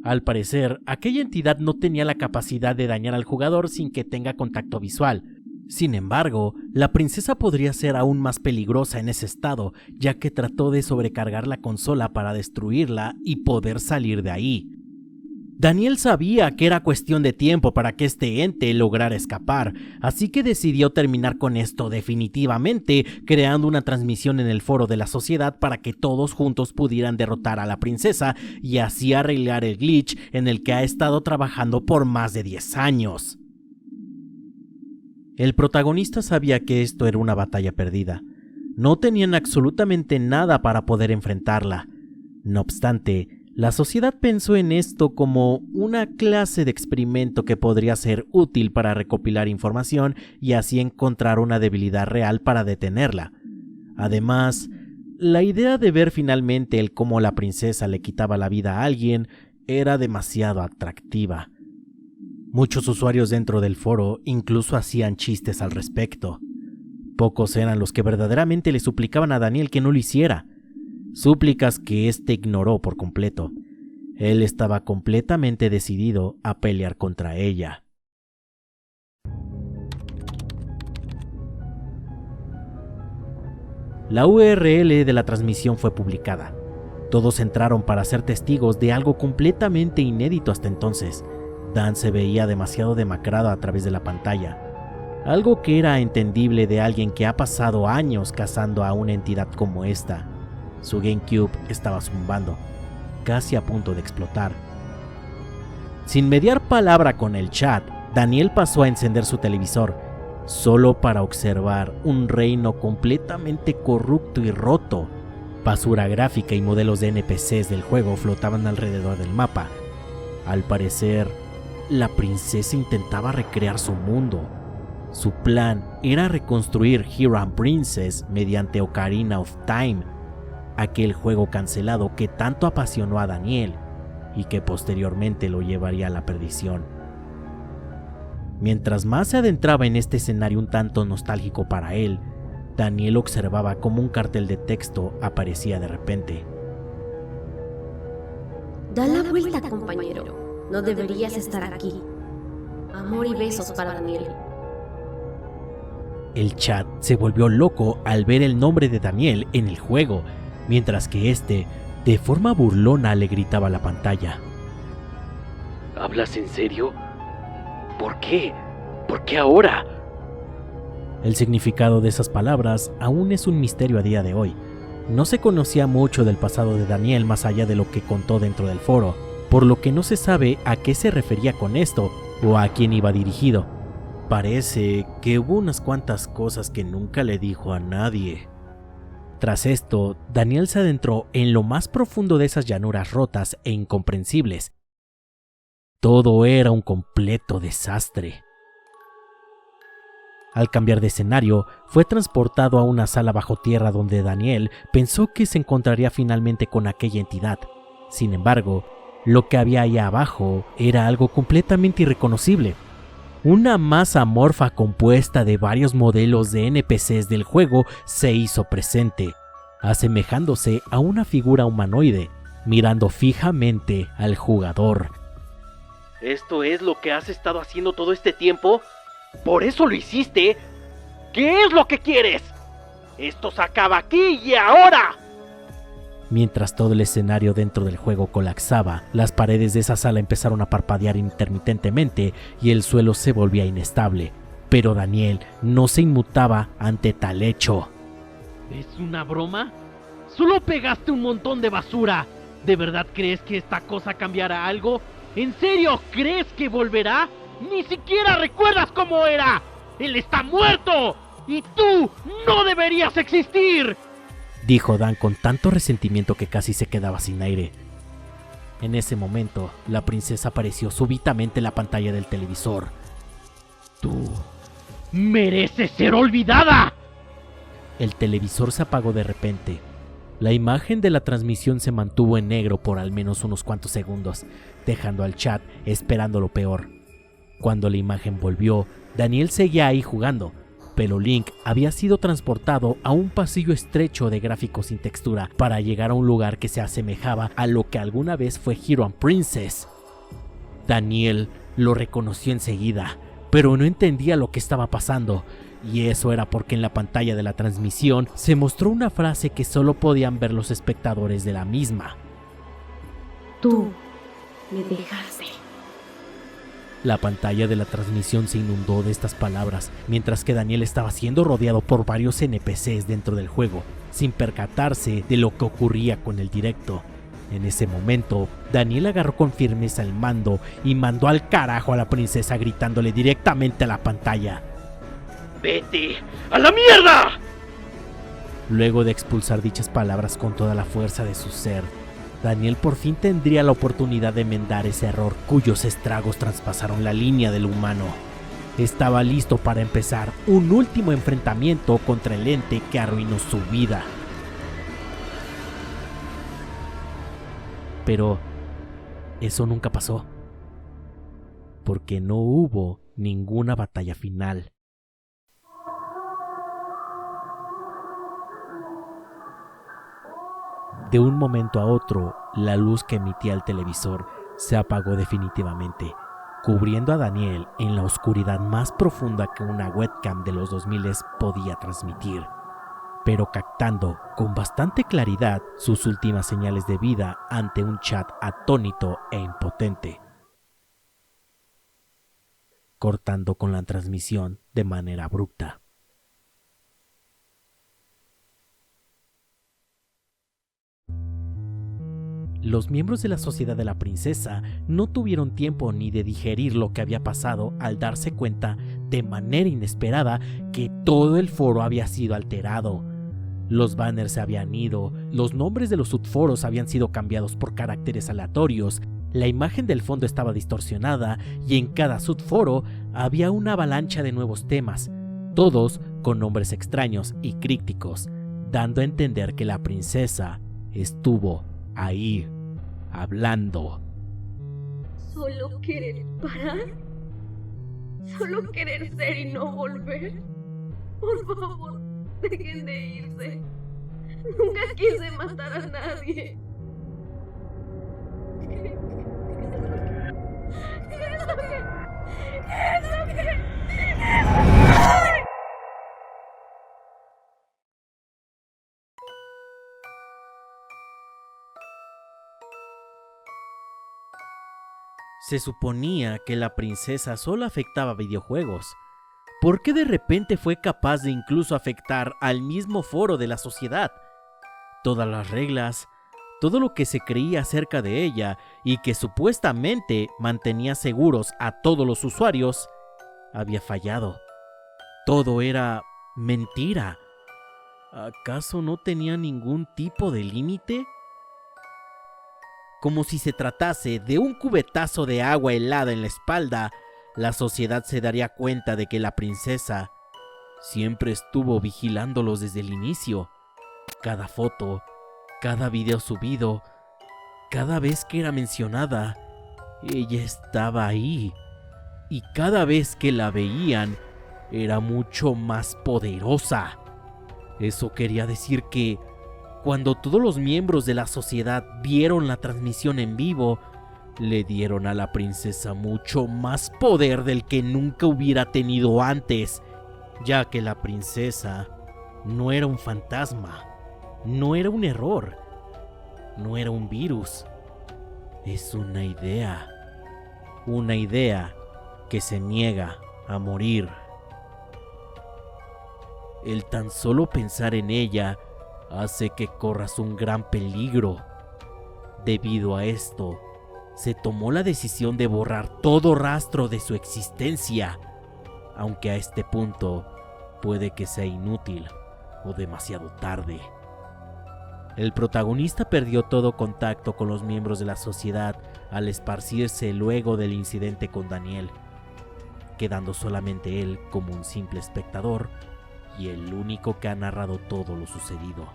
[SPEAKER 1] Al parecer, aquella entidad no tenía la capacidad de dañar al jugador sin que tenga contacto visual. Sin embargo, la princesa podría ser aún más peligrosa en ese estado, ya que trató de sobrecargar la consola para destruirla y poder salir de ahí. Daniel sabía que era cuestión de tiempo para que este ente lograra escapar, así que decidió terminar con esto definitivamente, creando una transmisión en el foro de la sociedad para que todos juntos pudieran derrotar a la princesa y así arreglar el glitch en el que ha estado trabajando por más de 10 años. El protagonista sabía que esto era una batalla perdida. No tenían absolutamente nada para poder enfrentarla. No obstante, la sociedad pensó en esto como una clase de experimento que podría ser útil para recopilar información y así encontrar una debilidad real para detenerla. Además, la idea de ver finalmente el cómo la princesa le quitaba la vida a alguien era demasiado atractiva. Muchos usuarios dentro del foro incluso hacían chistes al respecto. Pocos eran los que verdaderamente le suplicaban a Daniel que no lo hiciera. Súplicas que éste ignoró por completo. Él estaba completamente decidido a pelear contra ella. La URL de la transmisión fue publicada. Todos entraron para ser testigos de algo completamente inédito hasta entonces. Dan se veía demasiado demacrado a través de la pantalla. Algo que era entendible de alguien que ha pasado años cazando a una entidad como esta. Su GameCube estaba zumbando, casi a punto de explotar. Sin mediar palabra con el chat, Daniel pasó a encender su televisor, solo para observar un reino completamente corrupto y roto. Basura gráfica y modelos de NPCs del juego flotaban alrededor del mapa. Al parecer, la princesa intentaba recrear su mundo. Su plan era reconstruir Hiram Princess mediante Ocarina of Time, aquel juego cancelado que tanto apasionó a Daniel y que posteriormente lo llevaría a la perdición. Mientras más se adentraba en este escenario un tanto nostálgico para él, Daniel observaba cómo un cartel de texto aparecía de repente.
[SPEAKER 5] Da la vuelta, compañero. No deberías estar aquí. Amor y besos para Daniel.
[SPEAKER 1] El chat se volvió loco al ver el nombre de Daniel en el juego, mientras que este, de forma burlona, le gritaba a la pantalla.
[SPEAKER 6] ¿Hablas en serio? ¿Por qué? ¿Por qué ahora?
[SPEAKER 1] El significado de esas palabras aún es un misterio a día de hoy. No se conocía mucho del pasado de Daniel más allá de lo que contó dentro del foro, por lo que no se sabe a qué se refería con esto o a quién iba dirigido. Parece que hubo unas cuantas cosas que nunca le dijo a nadie. Tras esto, Daniel se adentró en lo más profundo de esas llanuras rotas e incomprensibles. Todo era un completo desastre. Al cambiar de escenario, fue transportado a una sala bajo tierra donde Daniel pensó que se encontraría finalmente con aquella entidad. Sin embargo, lo que había allá abajo era algo completamente irreconocible. Una masa amorfa compuesta de varios modelos de NPCs del juego se hizo presente, asemejándose a una figura humanoide, mirando fijamente al jugador.
[SPEAKER 6] ¿Esto es lo que has estado haciendo todo este tiempo? ¿Por eso lo hiciste? ¿Qué es lo que quieres? ¡Esto se acaba aquí y ahora!
[SPEAKER 1] Mientras todo el escenario dentro del juego colapsaba, las paredes de esa sala empezaron a parpadear intermitentemente y el suelo se volvía inestable. Pero Daniel no se inmutaba ante tal hecho.
[SPEAKER 6] ¿Es una broma? ¡Solo pegaste un montón de basura! ¿De verdad crees que esta cosa cambiará algo? ¿En serio crees que volverá? ¡Ni siquiera recuerdas cómo era! ¡Él está muerto! ¡Y tú no deberías existir!
[SPEAKER 1] Dijo Dan con tanto resentimiento que casi se quedaba sin aire. En ese momento, la princesa apareció súbitamente en la pantalla del televisor.
[SPEAKER 6] ¡Tú mereces ser olvidada!
[SPEAKER 1] El televisor se apagó de repente. La imagen de la transmisión se mantuvo en negro por al menos unos cuantos segundos, dejando al chat esperando lo peor. Cuando la imagen volvió, Daniel seguía ahí jugando, pero Link había sido transportado a un pasillo estrecho de gráficos sin textura para llegar a un lugar que se asemejaba a lo que alguna vez fue Hiram Princess. Daniel lo reconoció enseguida, pero no entendía lo que estaba pasando, y eso era porque en la pantalla de la transmisión se mostró una frase que solo podían ver los espectadores de la misma.
[SPEAKER 5] Tú me dejaste.
[SPEAKER 1] La pantalla de la transmisión se inundó de estas palabras, mientras que Daniel estaba siendo rodeado por varios NPCs dentro del juego, sin percatarse de lo que ocurría con el directo. En ese momento, Daniel agarró con firmeza el mando y mandó al carajo a la princesa gritándole directamente a la pantalla:
[SPEAKER 6] ¡Vete a la mierda!
[SPEAKER 1] Luego de expulsar dichas palabras con toda la fuerza de su ser, Daniel por fin tendría la oportunidad de enmendar ese error cuyos estragos traspasaron la línea del humano. Estaba listo para empezar un último enfrentamiento contra el ente que arruinó su vida. Pero eso nunca pasó, porque no hubo ninguna batalla final. De un momento a otro, la luz que emitía el televisor se apagó definitivamente, cubriendo a Daniel en la oscuridad más profunda que una webcam de los 2000 podía transmitir, pero captando con bastante claridad sus últimas señales de vida ante un chat atónito e impotente, cortando con la transmisión de manera abrupta. Los miembros de la Sociedad de la Princesa no tuvieron tiempo ni de digerir lo que había pasado al darse cuenta de manera inesperada que todo el foro había sido alterado. Los banners se habían ido, los nombres de los subforos habían sido cambiados por caracteres aleatorios, la imagen del fondo estaba distorsionada y en cada subforo había una avalancha de nuevos temas, todos con nombres extraños y crípticos, dando a entender que la princesa estuvo ahí, hablando.
[SPEAKER 5] ¿Solo querer parar? ¿Solo querer ser y no volver? Por favor, dejen de irse. Nunca quise matar a nadie. ¿Qué es lo que?
[SPEAKER 1] Se suponía que la princesa solo afectaba a videojuegos. ¿Por qué de repente fue capaz de incluso afectar al mismo foro de la sociedad? Todas las reglas, todo lo que se creía acerca de ella y que supuestamente mantenía seguros a todos los usuarios, había fallado. Todo era mentira. ¿Acaso no tenía ningún tipo de límite? Como si se tratase de un cubetazo de agua helada en la espalda, la sociedad se daría cuenta de que la princesa siempre estuvo vigilándolos desde el inicio. Cada foto, cada video subido, cada vez que era mencionada, ella estaba ahí. Y cada vez que la veían, era mucho más poderosa. Eso quería decir que cuando todos los miembros de la sociedad vieron la transmisión en vivo, le dieron a la princesa mucho más poder del que nunca hubiera tenido antes, ya que la princesa no era un fantasma, no era un error, no era un virus, es una idea que se niega a morir. El tan solo pensar en ella hace que corras un gran peligro. Debido a esto, se tomó la decisión de borrar todo rastro de su existencia, aunque a este punto puede que sea inútil o demasiado tarde. El protagonista perdió todo contacto con los miembros de la sociedad al esparcirse luego del incidente con Daniel, quedando solamente él como un simple espectador y el único que ha narrado todo lo sucedido.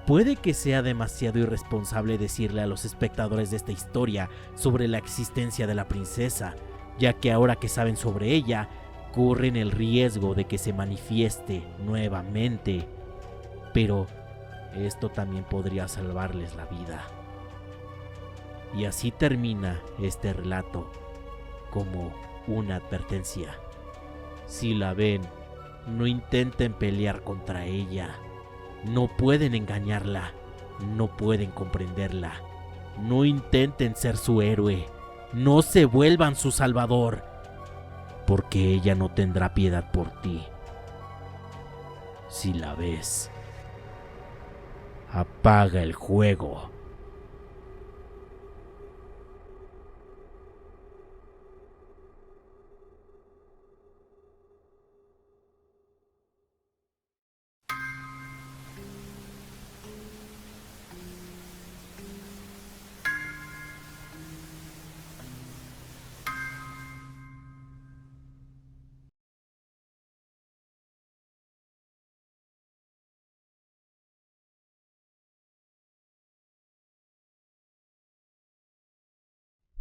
[SPEAKER 1] Puede que sea demasiado irresponsable decirle a los espectadores de esta historia sobre la existencia de la princesa, ya que ahora que saben sobre ella, corren el riesgo de que se manifieste nuevamente. Pero esto también podría salvarles la vida. Y así termina este relato, como una advertencia. Si la ven, no intenten pelear contra ella. No pueden engañarla, no pueden comprenderla. No intenten ser su héroe. No se vuelvan su salvador. Porque ella no tendrá piedad por ti. Si la ves, apaga el juego.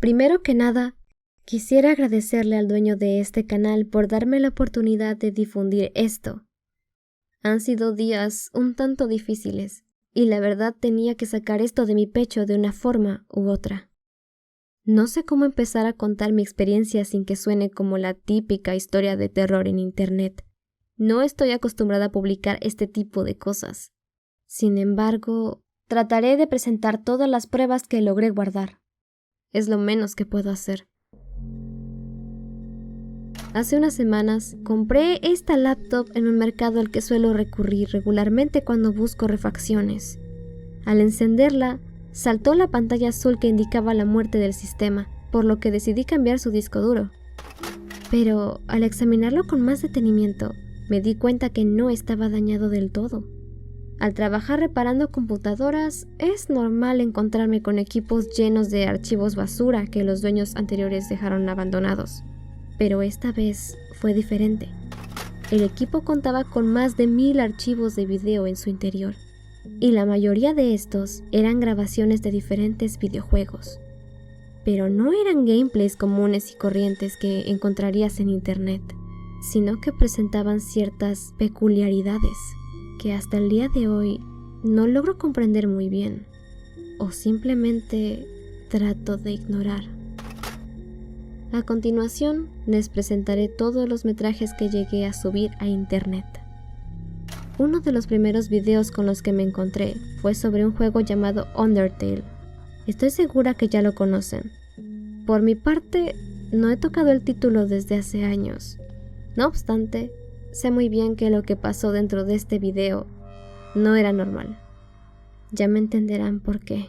[SPEAKER 5] Primero que nada, quisiera agradecerle al dueño de este canal por darme la oportunidad de difundir esto. Han sido días un tanto difíciles, y la verdad tenía que sacar esto de mi pecho de una forma u otra. No sé cómo empezar a contar mi experiencia sin que suene como la típica historia de terror en internet. No estoy acostumbrada a publicar este tipo de cosas. Sin embargo, trataré de presentar todas las pruebas que logré guardar. Es lo menos que puedo hacer. Hace unas semanas compré esta laptop en un mercado al que suelo recurrir regularmente cuando busco refacciones. Al encenderla, saltó la pantalla azul que indicaba la muerte del sistema, por lo que decidí cambiar su disco duro. Pero al examinarlo con más detenimiento, me di cuenta que no estaba dañado del todo. Al trabajar reparando computadoras, es normal encontrarme con equipos llenos de archivos basura que los dueños anteriores dejaron abandonados. Pero esta vez fue diferente. El equipo contaba con más de 1000 archivos de video en su interior, y la mayoría de estos eran grabaciones de diferentes videojuegos. Pero no eran gameplays comunes y corrientes que encontrarías en internet, sino que presentaban ciertas peculiaridades que hasta el día de hoy no logro comprender muy bien, o simplemente trato de ignorar. A continuación, les presentaré todos los metrajes que llegué a subir a internet. Uno de los primeros videos con los que me encontré fue sobre un juego llamado Undertale. Estoy segura que ya lo conocen. Por mi parte, no he tocado el título desde hace años. No obstante, sé muy bien que lo que pasó dentro de este video no era normal. Ya me entenderán por qué.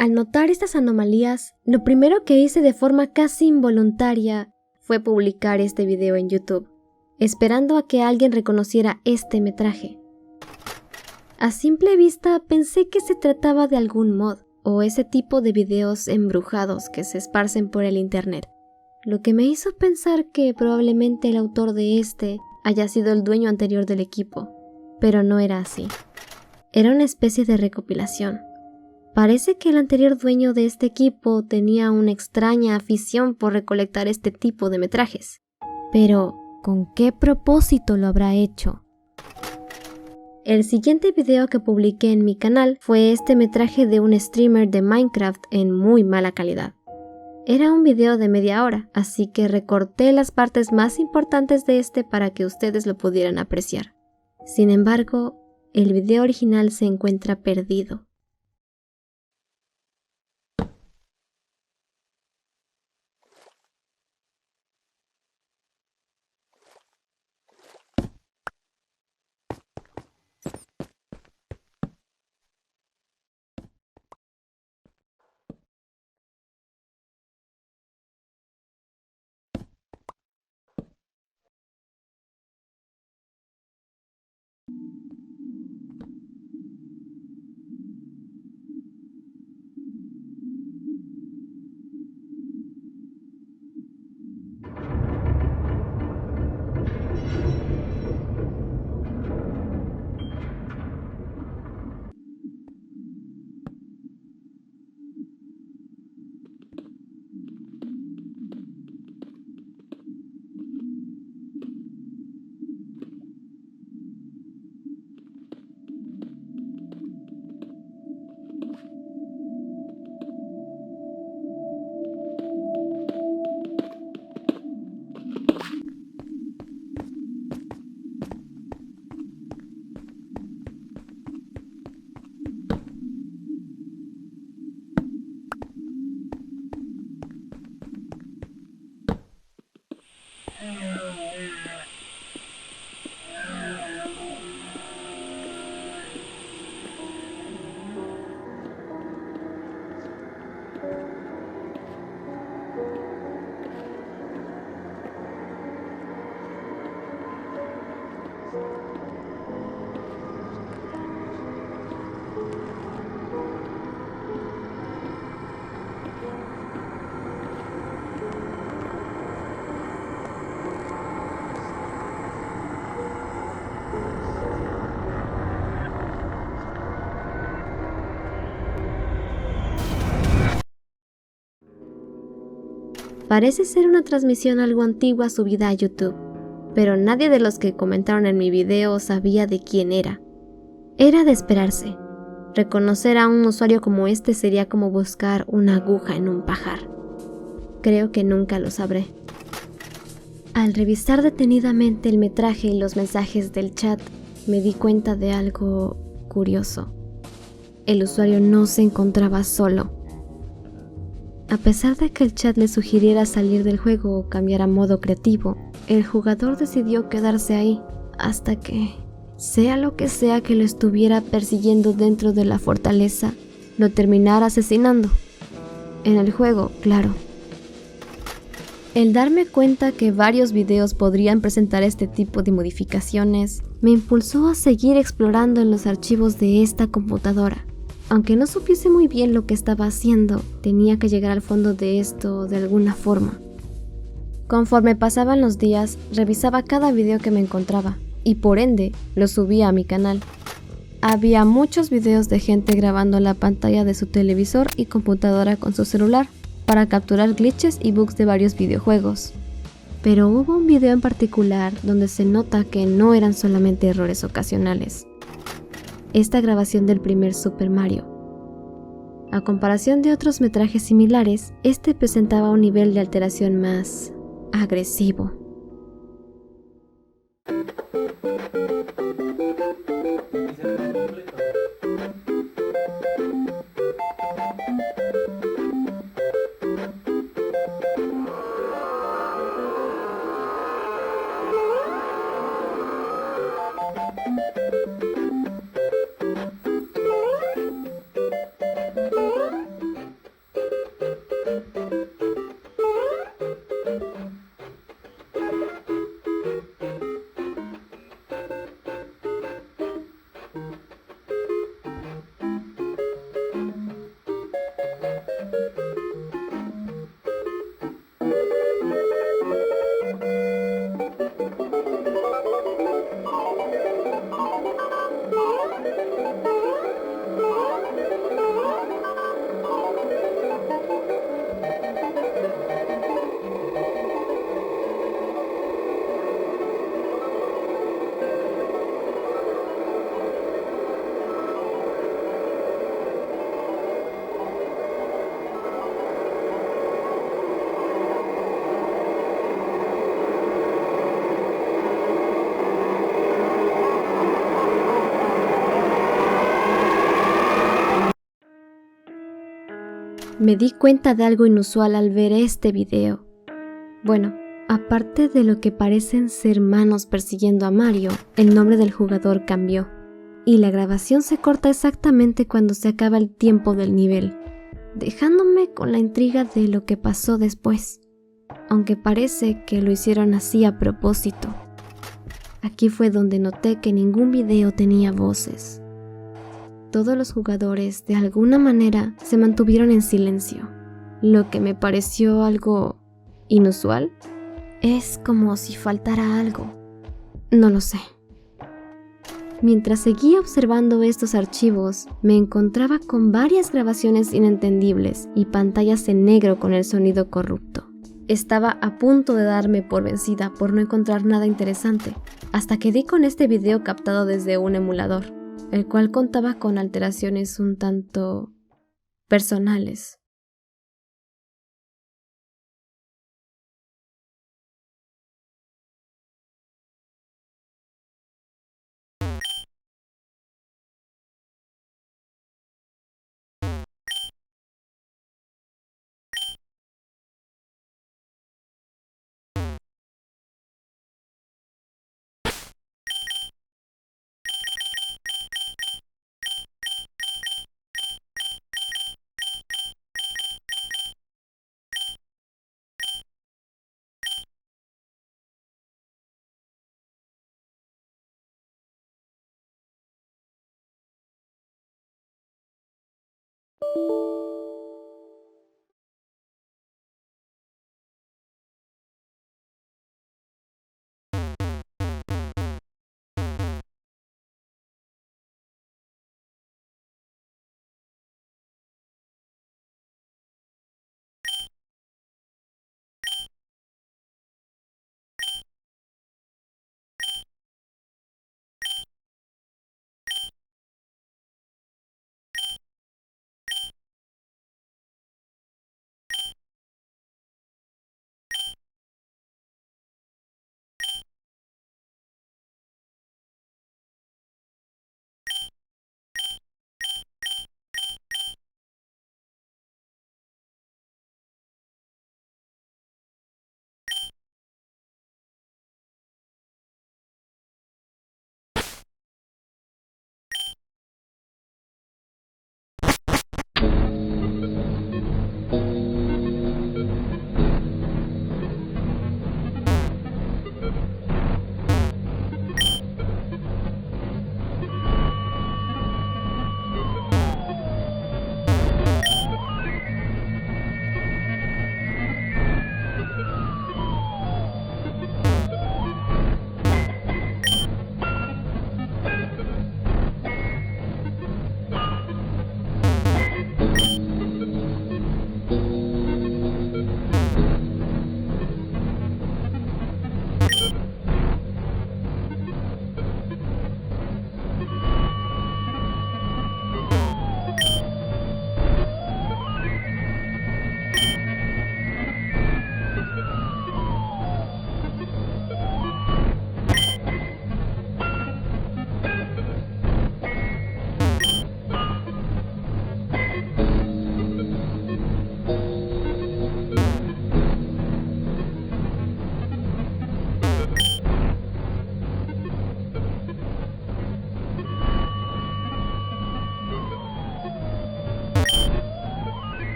[SPEAKER 5] Al notar estas anomalías, lo primero que hice de forma casi involuntaria fue publicar este video en YouTube, esperando a que alguien reconociera este metraje. A simple vista pensé que se trataba de algún mod o ese tipo de videos embrujados que se esparcen por el internet, lo que me hizo pensar que probablemente el autor de este haya sido el dueño anterior del equipo, pero no era así. Era una especie de recopilación. Parece que el anterior dueño de este equipo tenía una extraña afición por recolectar este tipo de metrajes. Pero, ¿con qué propósito lo habrá hecho? El siguiente video que publiqué en mi canal fue este metraje de un streamer de Minecraft en muy mala calidad. Era un video de media hora, así que recorté las partes más importantes de este para que ustedes lo pudieran apreciar. Sin embargo, el video original se encuentra perdido. Parece ser una transmisión algo antigua subida a YouTube, pero nadie de los que comentaron en mi video sabía de quién era. Era de esperarse. Reconocer a un usuario como este sería como buscar una aguja en un pajar. Creo que nunca lo sabré. Al revisar detenidamente el metraje y los mensajes del chat, me di cuenta de algo curioso. El usuario no se encontraba solo. A pesar de que el chat le sugiriera salir del juego o cambiar a modo creativo, el jugador decidió quedarse ahí hasta que, sea lo que sea que lo estuviera persiguiendo dentro de la fortaleza, lo terminara asesinando. En el juego, claro. El darme cuenta que varios videos podrían presentar este tipo de modificaciones me impulsó a seguir explorando en los archivos de esta computadora. Aunque no supiese muy bien lo que estaba haciendo, tenía que llegar al fondo de esto de alguna forma. Conforme pasaban los días, revisaba cada video que me encontraba, y por ende, lo subía a mi canal. Había muchos videos de gente grabando la pantalla de su televisor y computadora con su celular, para capturar glitches y bugs de varios videojuegos. Pero hubo un video en particular donde se nota que no eran solamente errores ocasionales. Esta grabación del primer Super Mario. A comparación de otros metrajes similares, este presentaba un nivel de alteración más agresivo. Me di cuenta de algo inusual al ver este video. Bueno, aparte de lo que parecen ser manos persiguiendo a Mario, el nombre del jugador cambió. Y la grabación se corta exactamente cuando se acaba el tiempo del nivel, dejándome con la intriga de lo que pasó después, aunque parece que lo hicieron así a propósito. Aquí fue donde noté que ningún video tenía voces. Todos los jugadores de alguna manera se mantuvieron en silencio, lo que me pareció algo inusual. Es como si faltara algo. No lo sé. Mientras seguía observando estos archivos, me encontraba con varias grabaciones inentendibles y pantallas en negro con el sonido corrupto. Estaba a punto de darme por vencida por no encontrar nada interesante, hasta que di con este video captado desde un emulador, el cual contaba con alteraciones un tanto personales.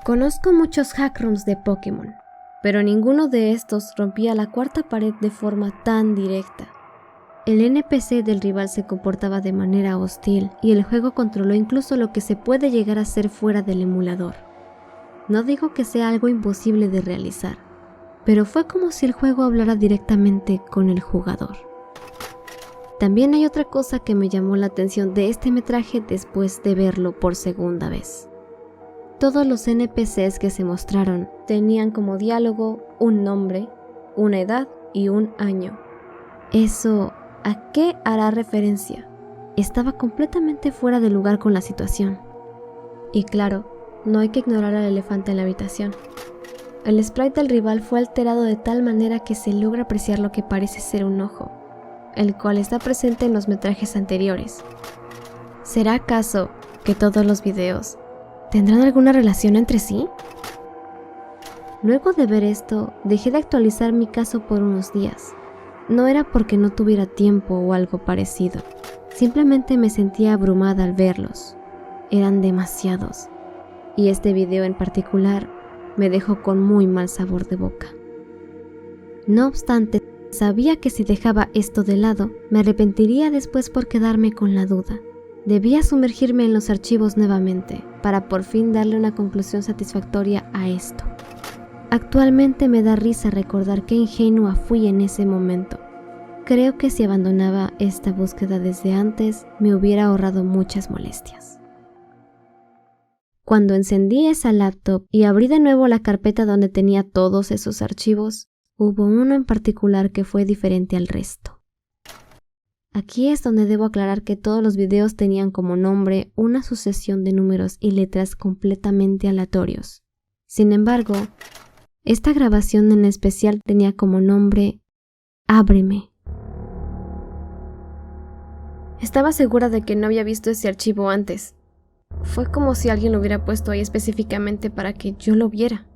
[SPEAKER 5] Conozco muchos hackrooms de Pokémon, pero ninguno de estos rompía la cuarta pared de forma tan directa. El NPC del rival se comportaba de manera hostil y el juego controló incluso lo que se puede llegar a hacer fuera del emulador. No digo que sea algo imposible de realizar, pero fue como si el juego hablara directamente con el jugador. También hay otra cosa que me llamó la atención de este metraje después de verlo por segunda vez. Todos los NPCs que se mostraron tenían como diálogo un nombre, una edad y un año. ¿Eso a qué hará referencia? Estaba completamente fuera de lugar con la situación. Y claro, no hay que ignorar al elefante en la habitación. El sprite del rival fue alterado de tal manera que se logra apreciar lo que parece ser un ojo, el cual está presente en los metrajes anteriores. ¿Será acaso que todos los videos tendrán alguna relación entre sí? Luego de ver esto, dejé de actualizar mi caso por unos días. No era porque no tuviera tiempo o algo parecido, simplemente me sentía abrumada al verlos. Eran demasiados, y este video en particular me dejó con muy mal sabor de boca. No obstante, sabía que si dejaba esto de lado, me arrepentiría después por quedarme con la duda. Debía sumergirme en los archivos nuevamente, para por fin darle una conclusión satisfactoria a esto. Actualmente me da risa recordar qué ingenua fui en ese momento. Creo que si abandonaba esta búsqueda desde antes, me hubiera ahorrado muchas molestias. Cuando encendí esa laptop y abrí de nuevo la carpeta donde tenía todos esos archivos, hubo uno en particular que fue diferente al resto. Aquí es donde debo aclarar que todos los videos tenían como nombre una sucesión de números y letras completamente aleatorios. Sin embargo, esta grabación en especial tenía como nombre Ábreme. Estaba segura de que no había visto ese archivo antes. Fue como si alguien lo hubiera puesto ahí específicamente para que yo lo viera.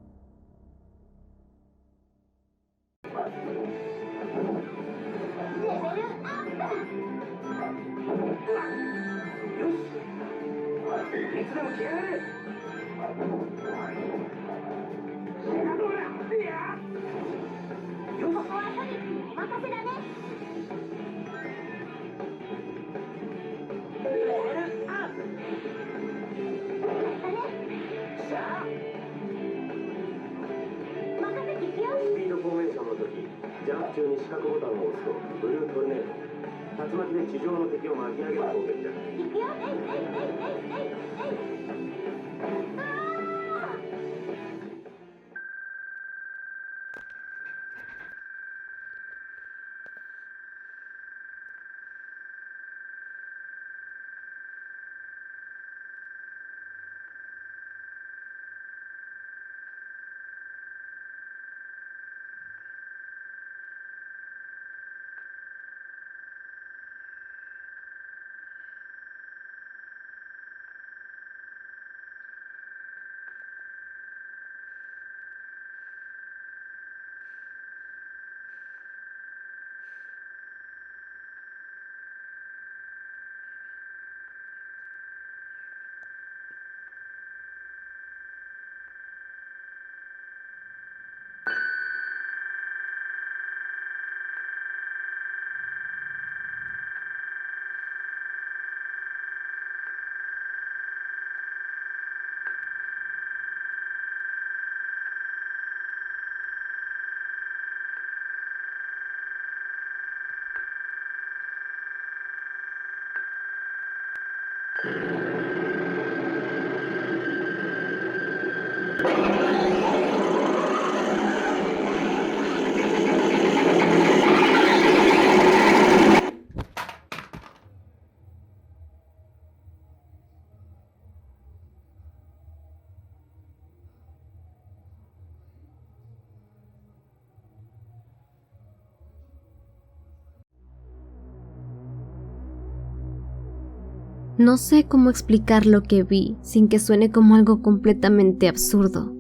[SPEAKER 5] No sé cómo explicar lo que vi sin que suene como algo completamente absurdo.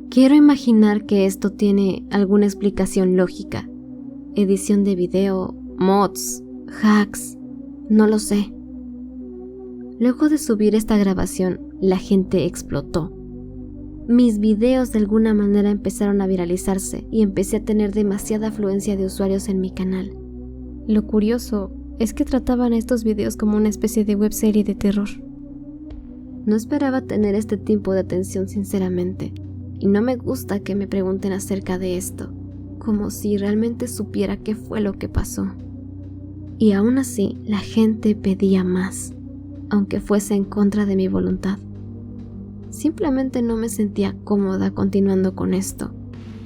[SPEAKER 5] Quiero imaginar que esto tiene alguna explicación lógica. Edición de video, mods, hacks, no lo sé. Luego de subir esta grabación, la gente explotó. Mis videos de alguna manera empezaron a viralizarse y empecé a tener demasiada afluencia de usuarios en mi canal. Lo curioso es que trataban estos videos como una especie de webserie de terror. No esperaba tener este tipo de atención sinceramente, y no me gusta que me pregunten acerca de esto, como si realmente supiera qué fue lo que pasó. Y aún así, la gente pedía más, aunque fuese en contra de mi voluntad. Simplemente no me sentía cómoda continuando con esto,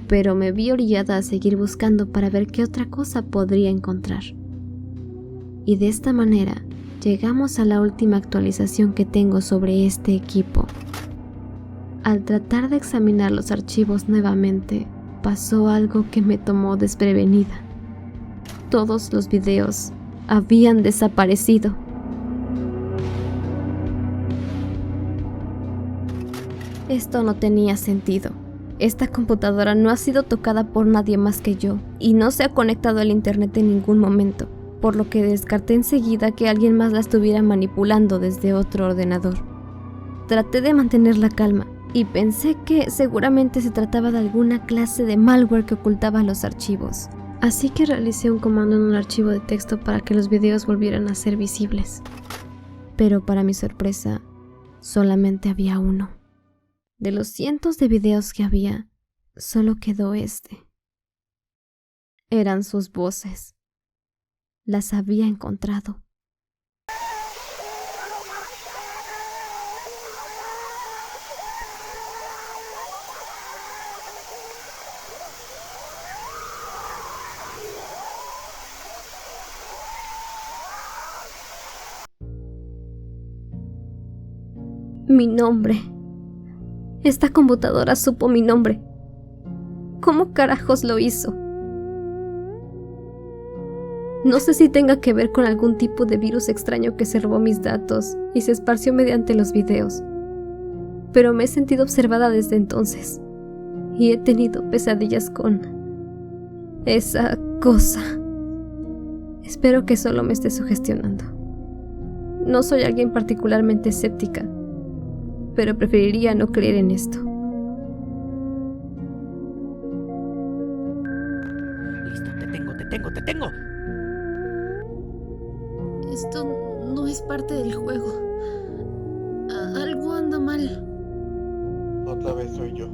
[SPEAKER 5] pero me vi orillada a seguir buscando para ver qué otra cosa podría encontrar. Y de esta manera, llegamos a la última actualización que tengo sobre este equipo. Al tratar de examinar los archivos nuevamente, pasó algo que me tomó desprevenida. Todos los videos habían desaparecido. Esto no tenía sentido. Esta computadora no ha sido tocada por nadie más que yo y no se ha conectado al internet en ningún momento, por lo que descarté enseguida que alguien más la estuviera manipulando desde otro ordenador. Traté de mantener la calma y pensé que seguramente se trataba de alguna clase de malware que ocultaba los archivos. Así que realicé un comando en un archivo de texto para que los videos volvieran a ser visibles. Pero para mi sorpresa, solamente había uno. De los cientos de videos que había, solo quedó este. Eran sus voces. Las había encontrado. Mi nombre. Esta computadora supo mi nombre. ¿Cómo carajos lo hizo? No sé si tenga que ver con algún tipo de virus extraño que se robó mis datos y se esparció mediante los videos, pero me he sentido observada desde entonces y he tenido pesadillas con esa cosa. Espero que solo me esté sugestionando. No soy alguien particularmente escéptica, pero preferiría no creer en esto.
[SPEAKER 3] Listo, te tengo.
[SPEAKER 5] Esto no es parte del juego. Algo anda mal.
[SPEAKER 7] Otra vez soy yo.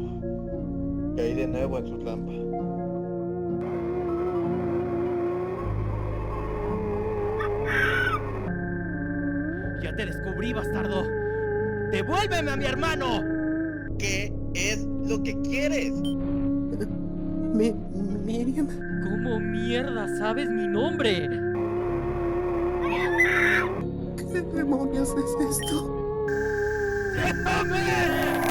[SPEAKER 7] Caí de nuevo en su trampa.
[SPEAKER 3] Ya te descubrí, bastardo. ¡Devuélveme a mi hermano!
[SPEAKER 7] ¿Qué es lo que quieres?
[SPEAKER 8] Miriam.
[SPEAKER 3] ¿Cómo mierda sabes mi nombre?
[SPEAKER 8] ¿Qué demonios es esto?
[SPEAKER 3] ¡Déjame!